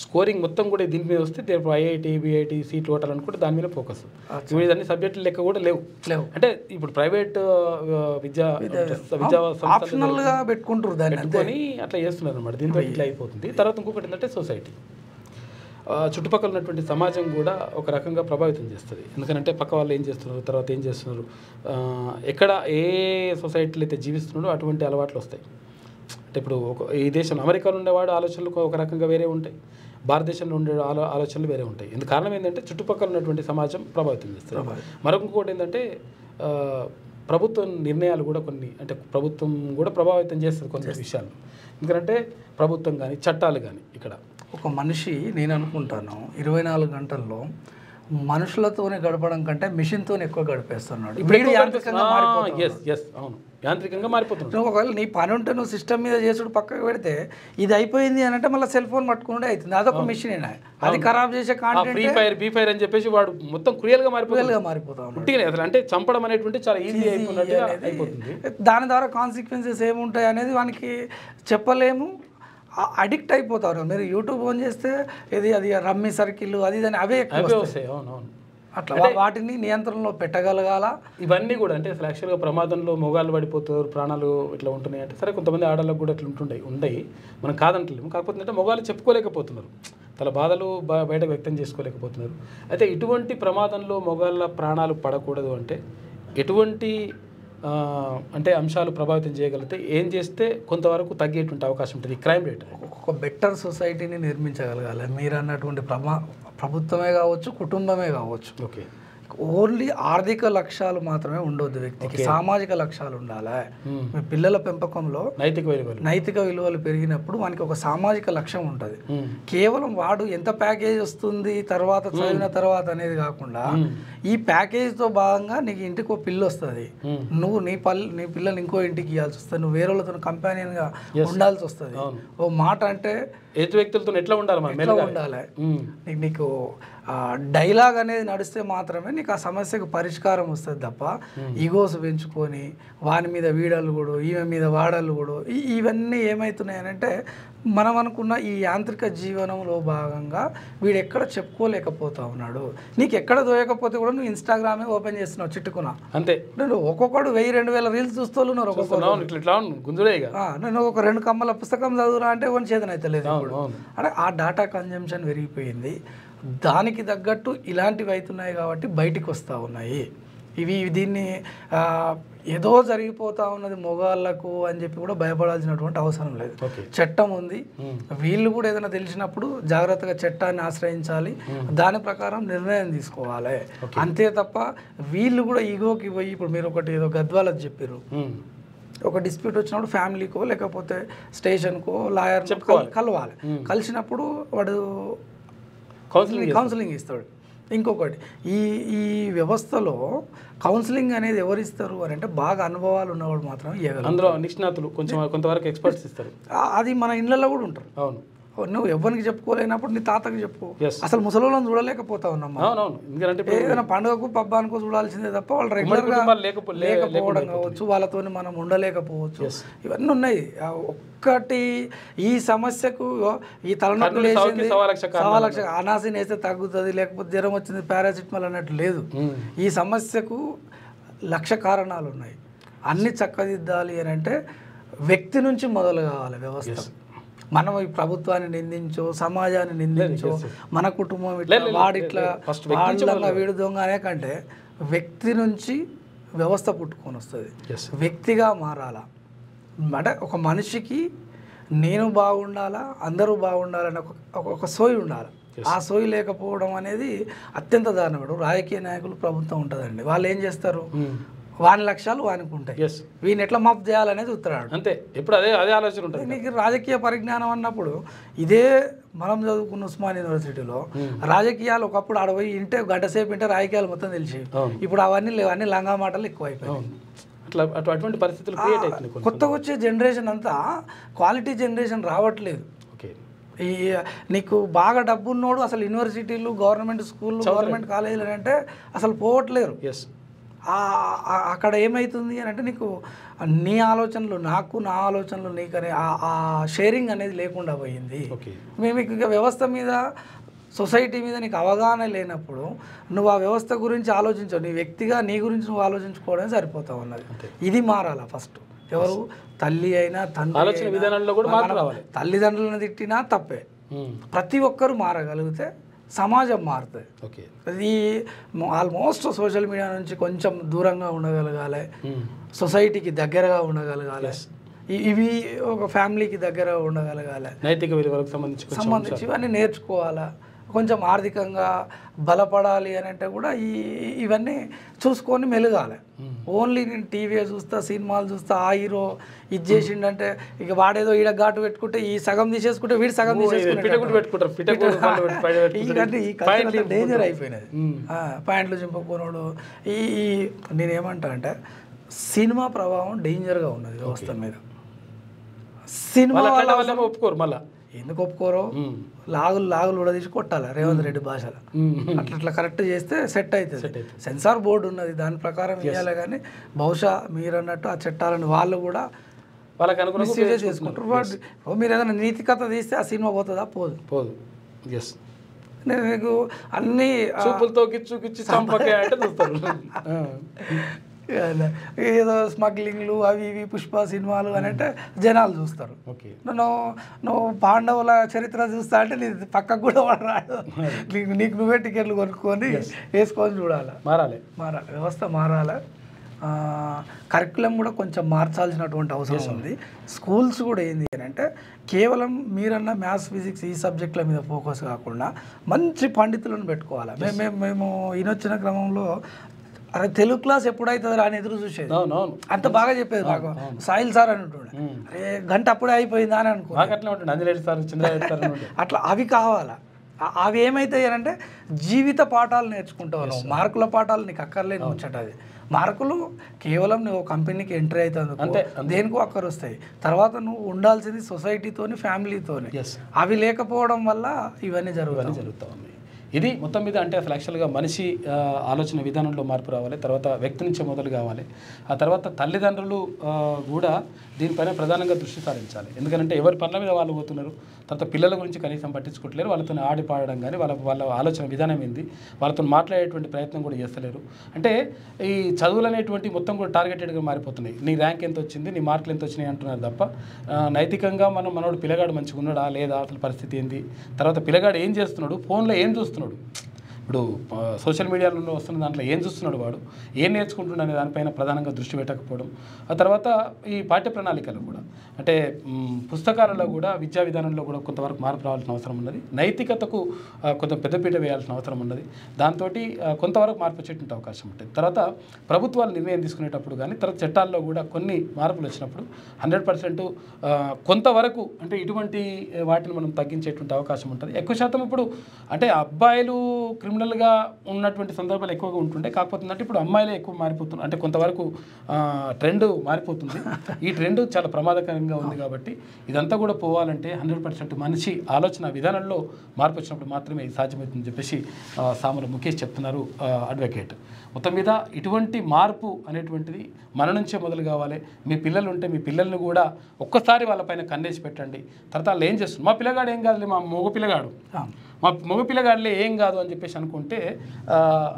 S1: స్కోరింగ్ మొత్తం కూడా దీని మీద వస్తే ఐఐటి బిఐటి సీట్లు ఓటాలు అనుకుంటే దాని మీద ఫోకస్. ఇప్పుడు అన్ని సబ్జెక్టులు లెక్క కూడా లేవు. అంటే ఇప్పుడు ప్రైవేట్ విద్యా
S2: సంస్థలుగా పెట్టుకుంటారు దాన్ని
S1: పెట్టుకొని అట్లా చేస్తున్నారు అనమాట. దీంతో ఇట్లా అయిపోతుంది. తర్వాత ఇంకొకటి ఏంటంటే సొసైటీ, చుట్టుపక్కల ఉన్నటువంటి సమాజం కూడా ఒక రకంగా ప్రభావితం చేస్తుంది. ఎందుకంటే పక్క వాళ్ళు ఏం చేస్తున్నారు, తర్వాత ఏం చేస్తున్నారు, ఎక్కడ ఏ సొసైటీలో అయితే జీవిస్తున్నాడో అటువంటి అలవాట్లు వస్తాయి. అంటే ఇప్పుడు ఈ దేశం అమెరికాలో ఉండేవాడు ఆలోచనలు ఒక రకంగా వేరే ఉంటాయి, భారతదేశంలో ఉండే ఆలోచనలు వేరే ఉంటాయి. ఇందుకు కారణం ఏంటంటే చుట్టుపక్కల ఉన్నటువంటి సమాజం ప్రభావితం చేస్తుంది. మరొకటి ఏంటంటే ప్రభుత్వ నిర్ణయాలు కూడా కొన్ని, అంటే ప్రభుత్వం కూడా ప్రభావితం చేస్తుంది కొన్ని విషయాలు. ఎందుకంటే ప్రభుత్వం కానీ చట్టాలు కానీ ఇక్కడ
S2: ఒక మనిషి నేను అనుకుంటాను 24 గంటల్లో మనుషులతోనే గడపడం కంటే మిషన్తో ఎక్కువ గడిపేస్తున్నాడు. ఇప్పుడు
S1: యాంత్రికంగా మారిపోతున్నాడు.
S2: ఒకవేళ నీ పని ఉంటే నువ్వు సిస్టమ్ మీద చేసుడు పక్కకు పెడితే ఇది అయిపోయింది అని అంటే మళ్ళీ సెల్ ఫోన్ పట్టుకుంటే అవుతుంది. అదొక మిషన్, అది ఖరాబ్ చేసే
S1: కంటెంట్ బీ ఫైర్ అని చెప్పేసి వాడు మొత్తం క్రియల్గా మారిపోతా ఉన్నాడు. అంటే చంపడం అనేటువంటి చాలా ఈజీ అయిపోతుంది.
S2: దాని ద్వారా కాన్సిక్వెన్సెస్ ఏముంటాయి అనేది వానికి చెప్పలేము. అడిక్ట్ అయిపోతారు. మీరు యూట్యూబ్ ఓన్ చేస్తే అది రమ్మీ సర్కిల్ అది అవే ఎక్కువ వస్తాయి. అట్లా వాటిని నియంత్రణలో పెట్టగలగాల.
S1: ఇవన్నీ కూడా అంటే అసలు యాక్చువల్గా ప్రమాదంలో మొగాళ్ళు పడిపోతారు, ప్రాణాలు ఇట్లా ఉంటున్నాయి అంటే సరే కొంతమంది ఆడవాళ్ళకు కూడా ఇట్లా ఉంటాయి, మనం కాదంటలేము. కాకపోతే అంటే మొగాళ్ళు చెప్పుకోలేకపోతున్నారు, తన బాధలు బయటకు వ్యక్తం చేసుకోలేకపోతున్నారు. అయితే ఇటువంటి ప్రమాదంలో మొగాళ్ళ ప్రాణాలు పడకూడదు అంటే ఎటువంటి అంటే అంశాలు ప్రభావితం చేయగలిగితే ఏం చేస్తే కొంతవరకు తగ్గేటువంటి అవకాశం ఉంటుంది క్రైమ్ రేట్?
S2: ఒక బెటర్ సొసైటీని నిర్మించగలగాలి. మీరు అన్నటువంటి ప్రభుత్వమే కావచ్చు, కుటుంబమే కావచ్చు.
S1: ఓకే,
S2: ఓన్లీ ఆర్థిక లక్ష్యాలు మాత్రమే ఉండొద్దు వ్యక్తికి, సామాజిక లక్ష్యాలు ఉండాలి. మీ పిల్లల పెంపకంలో నైతిక విలువలు పెరిగినప్పుడు వానికి ఒక సామాజిక లక్ష్యం ఉంటుంది. కేవలం వాడు ఎంత ప్యాకేజ్ వస్తుంది తర్వాత చదివిన తర్వాత అనేది కాకుండా ఈ ప్యాకేజ్తో భాగంగా నీకు ఇంటికి ఒక పిల్ల వస్తుంది, నువ్వు నీ పిల్లల్ని ఇంకో ఇంటికి ఇవ్వాల్సి వస్తుంది, నువ్వు వేరే వాళ్ళతో కంపానియన్గా ఉండాల్సి వస్తుంది. ఓ మాట అంటే
S1: ఎదుటి వ్యక్తులతో ఎట్లా ఉండాలి,
S2: నీకు డైలాగ్ అనేది నడిస్తే మాత్రమే నీకు ఆ సమస్యకు పరిష్కారం వస్తుంది తప్ప ఈగోస్ పెంచుకొని వాని మీద వీడలు కూడా ఈమె మీద వాడలు కూడా ఇవన్నీ ఏమవుతున్నాయనంటే మనం అనుకున్న ఈ యాంత్రిక జీవనంలో భాగంగా వీడు ఎక్కడ చెప్పుకోలేకపోతా ఉన్నాడు. నీకు ఎక్కడ దోయకపోతే కూడా నువ్వు ఇన్స్టాగ్రామే ఓపెన్ చేస్తున్నావు చిట్టుకున్నా అంతే. నువ్వు ఒక్కొక్కడు 1000-2000 రీల్స్ చూస్తున్నారు. నేను ఒక 2 కమ్మల పుస్తకం చదువురా అంటే కొన్ని చేతన అయితే లేదు. అంటే ఆ డాటా కన్జంప్షన్ పెరిగిపోయింది. దానికి తగ్గట్టు ఇలాంటివి అవుతున్నాయి కాబట్టి బయటికి వస్తూ ఉన్నాయి. దీన్ని ఏదో జరిగిపోతా ఉన్నది మొగాళ్ళకు అని చెప్పి కూడా భయపడాల్సినటువంటి అవసరం లేదు. చట్టం ఉంది, వీళ్ళు కూడా ఏదైనా తెలిసినప్పుడు జాగ్రత్తగా చట్టాన్ని ఆశ్రయించాలి, దాని ప్రకారం నిర్ణయం తీసుకోవాలి. అంతే తప్ప వీళ్ళు కూడా ఈగోకి పోయి, ఇప్పుడు మీరు ఒకటి ఏదో గద్వాలకు చెప్పారు, ఒక డిస్ప్యూట్ వచ్చినప్పుడు ఫ్యామిలీకో లేకపోతే స్టేషన్కో లాయర్ కలవాలి. కలిసినప్పుడు వాడు కౌన్సిలింగ్ ఇస్తాడు. ఇంకొకటి ఈ వ్యవస్థలో కౌన్సిలింగ్ అనేది ఎవరు ఇస్తారు అని అంటే బాగా అనుభవాలు ఉన్నవాడు మాత్రం ఇవ్వగలరు.
S1: అందులో నిష్ణాతులు కొంతవరకు ఎక్స్పర్ట్స్ ఇస్తారు.
S2: అది మన ఇళ్ళల్లో కూడా ఉంటారు.
S1: అవును,
S2: నువ్వు ఎవరికి చెప్పుకోలేనప్పుడు నీ తాతకి చెప్పు. అసలు ముసలోళ్ళని చూడలేకపోతా ఉన్నామా? ఏదైనా పండుగకు పబ్బానికో చూడాల్సిందే తప్ప వాళ్ళు రెగ్యులర్గా లేకపోవడం కావచ్చు, వాళ్ళతో మనం ఉండలేకపోవచ్చు, ఇవన్నీ ఉన్నాయి. ఒక్కటి ఈ సమస్యకు ఈ తలనొప్పి లేచింది సవాలక్ష అనాసిన్ వేస్తే తగ్గుతుంది, లేకపోతే జ్వరం వచ్చింది పారాసిటమాల్ అన్నట్టు లేదు. ఈ సమస్యకు 1,00,000 కారణాలు ఉన్నాయి. అన్ని చక్కదిద్దాలి అని అంటే వ్యక్తి నుంచి మొదలు కావాలి వ్యవస్థ. మనం ఈ ప్రభుత్వాన్ని నిందించో, సమాజాన్ని నిందించో, మన కుటుంబం ఇట్లా వాడిట్లా వాళ్ళ వీడు దొంగ అనే కంటే వ్యక్తి నుంచి వ్యవస్థ పుట్టుకొని వస్తుంది. వ్యక్తిగా మారాలా అంటే ఒక మనిషికి నేను బాగుండాలా, అందరూ బాగుండాలని ఒక సోయి ఉండాలి. ఆ సోయి లేకపోవడం అనేది అత్యంత దారుణం. రాజకీయ నాయకులు, ప్రభుత్వం ఉంటుందండి, వాళ్ళు ఏం చేస్తారు, వాని లక్ష్యాలు వానికి ఉంటాయి, వీని ఎట్లా మాఫ్ చేయాలనేది ఉత్తరాడు
S1: అంతే. ఎప్పుడు అదే ఆలోచన ఉంటుంది.
S2: నీకు రాజకీయ పరిజ్ఞానం అన్నప్పుడు ఇదే మనం చదువుకున్న ఉస్మాన్ యూనివర్సిటీలో రాజకీయాలు ఒకప్పుడు ఆడపోయి ఇంటే గంటసేపు ఇంటే రాజకీయాలు మొత్తం తెలిసి, ఇప్పుడు అవన్నీ లేవు, అన్ని లంగా మాటలు ఎక్కువైపోయాయి.
S1: అటువంటి పరిస్థితులు క్రియేట్ అవుతుంది.
S2: కొత్తగా వచ్చే జనరేషన్ అంతా క్వాలిటీ జనరేషన్ రావట్లేదు. ఈ నీకు బాగా డబ్బు ఉన్నోడు అసలు యూనివర్సిటీలు, గవర్నమెంట్ స్కూళ్ళు, గవర్నమెంట్ కాలేజీలు అంటే అసలు పోవట్లేరు. అక్కడ ఏమవుతుంది అని అంటే నీకు నీ ఆలోచనలు నాకు, నా ఆలోచనలు నీకు అనే ఆ షేరింగ్ అనేది లేకుండా పోయింది. మేము ఇక వ్యవస్థ మీద, సొసైటీ మీద నీకు అవగాహన లేనప్పుడు నువ్వు ఆ వ్యవస్థ గురించి ఆలోచించవు, నీ వ్యక్తిగా నీ గురించి నువ్వు ఆలోచించుకోవడం సరిపోతా ఉన్నది. ఇది మారాలా ఫస్ట్. ఎవరు తల్లి అయినా తండ్రి
S1: విధానంలో కూడా మార్పు రావాలి.
S2: తల్లిదండ్రులను తిట్టినా తప్పే. ప్రతి ఒక్కరు మారగలిగితే సమాజం మారుతుంది. అది ఆల్మోస్ట్ సోషల్ మీడియా నుంచి కొంచెం దూరంగా ఉండగలగాలి, సొసైటీకి దగ్గరగా ఉండగలగాలి, ఇవి ఒక ఫ్యామిలీకి దగ్గర ఉండగలగాలి,
S1: నైతిక విలువలకు సంబంధించి
S2: ఇవన్నీ నేర్చుకోవాలా. కొంచెం ఆర్థికంగా బలపడాలి అని అంటే కూడా ఇవన్నీ చూసుకొని మెలగాలి. ఓన్లీ నేను టీవీ చూస్తా, సినిమాలు చూస్తా, ఆ హీరో ఇది చేసిండంటే ఇక వాడేదో ఈడ ఘాటు పెట్టుకుంటే ఈ సగం తీసేసుకుంటే వీడి సగం తీసేసుకుంటే డేంజర్ అయిపోయినది. ప్యాంట్లు చింపుకోనోడు నేనేమంటా అంటే సినిమా ప్రభావం డేంజర్గా ఉన్నది వ్యవస్థ మీద. సినిమా
S1: ఒప్పుకోరు, మళ్ళీ
S2: ఎందుకు ఒప్పుకోరు, లాగులు కూడా తీసి కొట్టాలి రేవంత్ రెడ్డి భాషలో. అట్లా కరెక్ట్ చేస్తే సెట్ అవుతుంది. సెన్సార్ బోర్డు ఉన్నది, దాని ప్రకారం ఇవ్వాలి. కానీ బహుశా మీరు అన్నట్టు ఆ చట్టాలను వాళ్ళు కూడా మిస్యూజ్ చేసుకుంటారు. మీరు ఏదైనా నీతి కథ తీస్తే ఆ సినిమా పోతుందా? పోదు. నేను మీకు అన్ని
S1: చూపులతో గిచ్చి చంపకే అంటే చూస్తారు.
S2: ఏదో స్మగ్లింగ్లు అవి ఇవి పుష్ప సినిమాలు అని అంటే జనాలు చూస్తారు. నువ్వు పాండవుల చరిత్ర చూస్తా అంటే నీ పక్కకు కూడా రాడు. నీకు నువ్వే టికెట్లు కొనుక్కొని వేసుకొని చూడాలి. మారాలి, వ్యవస్థ మారాలి. కరికులం కూడా కొంచెం మార్చాల్సినటువంటి అవసరం ఉంది. స్కూల్స్ కూడా ఏంది అని అంటే కేవలం మీరన్న మ్యాథ్స్, ఫిజిక్స్ ఈ సబ్జెక్టుల మీద ఫోకస్ కాకుండా మంచి పండితులను పెట్టుకోవాలి. మేము ఈయనొచ్చిన క్రమంలో అరే తెలుగు క్లాస్ ఎప్పుడైతుంది అని ఎదురు చూసేది. అంత బాగా చెప్పేది నాకు సాయిల్ సార్ అని ఉంటుండే. అరే గంట అప్పుడే అయిపోయిందా అని అనుకో. అట్లా అవి కావాలా. అవి ఏమైతాయి అంటే జీవిత పాఠాలు నేర్చుకుంటావు. మార్కుల పాఠాలు నీకు అక్కర్లేని ముచ్చట. అది మార్కులు కేవలం నువ్వు కంపెనీకి ఎంట్రీ అవుతుంది, దేనికో అక్కర వస్తాయి. తర్వాత నువ్వు ఉండాల్సింది సొసైటీతోని, ఫ్యామిలీతోని. అవి లేకపోవడం వల్ల ఇవన్నీ జరుగుతాయి.
S1: ఇది మొత్తం మీద అంటే అసలు యాక్చువల్గా మనిషి ఆలోచన విధానంలో మార్పు రావాలి. తర్వాత వ్యక్తి నుంచే మొదలు కావాలి. ఆ తర్వాత తల్లిదండ్రులు కూడా దీనిపైన ప్రధానంగా దృష్టి సారించాలి. ఎందుకంటే ఎవరి పనుల మీద వాళ్ళు పోతున్నారు. తర్వాత పిల్లల గురించి కనీసం పట్టించుకోవట్లేరు. వాళ్ళతో ఆడి పాడడం కానీ వాళ్ళ ఆలోచన విధానం ఏంది, వాళ్ళతో మాట్లాడేటువంటి ప్రయత్నం కూడా చేస్తలేరు. అంటే ఈ చదువులు అనేటువంటి మొత్తం కూడా టార్గెటెడ్గా మారిపోతున్నాయి. నీ ర్యాంక్ ఎంత వచ్చింది, నీ మార్కులు ఎంత వచ్చినాయి అంటున్నారు తప్ప నైతికంగా మనోడు పిల్లగాడు మంచిగా ఉన్నాడా లేదా, అసలు పరిస్థితి ఏంది, తర్వాత పిల్లగాడు ఏం చేస్తున్నాడు, ఫోన్లో ఏం చూస్తున్నాడు. ఇప్పుడు సోషల్ మీడియాలో వస్తున్న దాంట్లో ఏం చూస్తున్నాడు వాడు, ఏం నేర్చుకుంటున్నాడు అనే దానిపైన ప్రధానంగా దృష్టి పెట్టకపోవడం. ఆ తర్వాత ఈ పాఠ్య ప్రణాళికలు కూడా అంటే పుస్తకాలలో కూడా విద్యా విధానంలో కూడా కొంతవరకు మార్పు రావాల్సిన అవసరం ఉన్నది. నైతికతకు కొంత పెద్దపీట వేయాల్సిన అవసరం ఉన్నది. దాంతో కొంతవరకు మార్పు వచ్చేటువంటి అవకాశం ఉంటుంది. తర్వాత ప్రభుత్వాలు నిర్ణయం తీసుకునేటప్పుడు కానీ తర్వాత చట్టాల్లో కూడా కొన్ని మార్పులు వచ్చినప్పుడు 100% కొంతవరకు అంటే ఇటువంటి వాటిని మనం తగ్గించేటువంటి అవకాశం ఉంటుంది. ఎక్కువ శాతం ఇప్పుడు అంటే అబ్బాయిలు క్రిమినల్గా ఉన్నటువంటి సందర్భాలు ఎక్కువగా ఉంటుండే. కాకపోతే అంటే ఇప్పుడు అమ్మాయిలే ఎక్కువ మారిపోతున్నారు. అంటే కొంతవరకు ట్రెండ్ మారిపోతుంది. ఈ ట్రెండ్ చాలా ప్రమాదకరంగా ఉంది. కాబట్టి ఇదంతా కూడా పోవాలంటే 100% మనిషి ఆలోచన విధానంలో మార్పు వచ్చినప్పుడు మాత్రమే ఇది సాధ్యమవుతుందని చెప్పేసి సాముల ముఖేష్ చెప్తున్నారు అడ్వకేట్. మొత్తం మీద ఇటువంటి మార్పు అనేటువంటిది మన నుంచే మొదలు కావాలి. మీ పిల్లలు ఉంటే మీ పిల్లల్ని కూడా ఒక్కసారి వాళ్ళపైన కన్నేసి పెట్టండి. తర్వాత వాళ్ళు ఏం చేస్తుంది, మా పిల్లగాడు ఏం కాదులే, మా మగ పిల్లగాడులే ఏం కాదు అని చెప్పేసి అనుకుంటే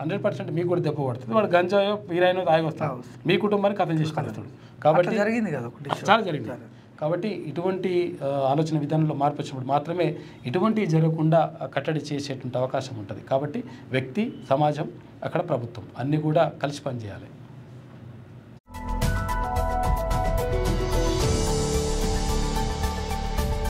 S1: 100% మీకు కూడా దెబ్బ పడుతుంది. వాడు గంజాయో వీరాయనో తాగి వస్తాడు, మీ కుటుంబానికి కథం చేసి కలుస్తాడు. కాబట్టి
S2: జరిగింది కదా,
S1: చాలా జరిగింది. కాబట్టి ఇటువంటి ఆలోచన విధానంలో మార్పు వచ్చినప్పుడు మాత్రమే ఇటువంటి జరగకుండా కట్టడి చేసేటువంటి అవకాశం ఉంటుంది. కాబట్టి వ్యక్తి, సమాజం, అక్కడ ప్రభుత్వం అన్నీ కూడా కలిసి పనిచేయాలి.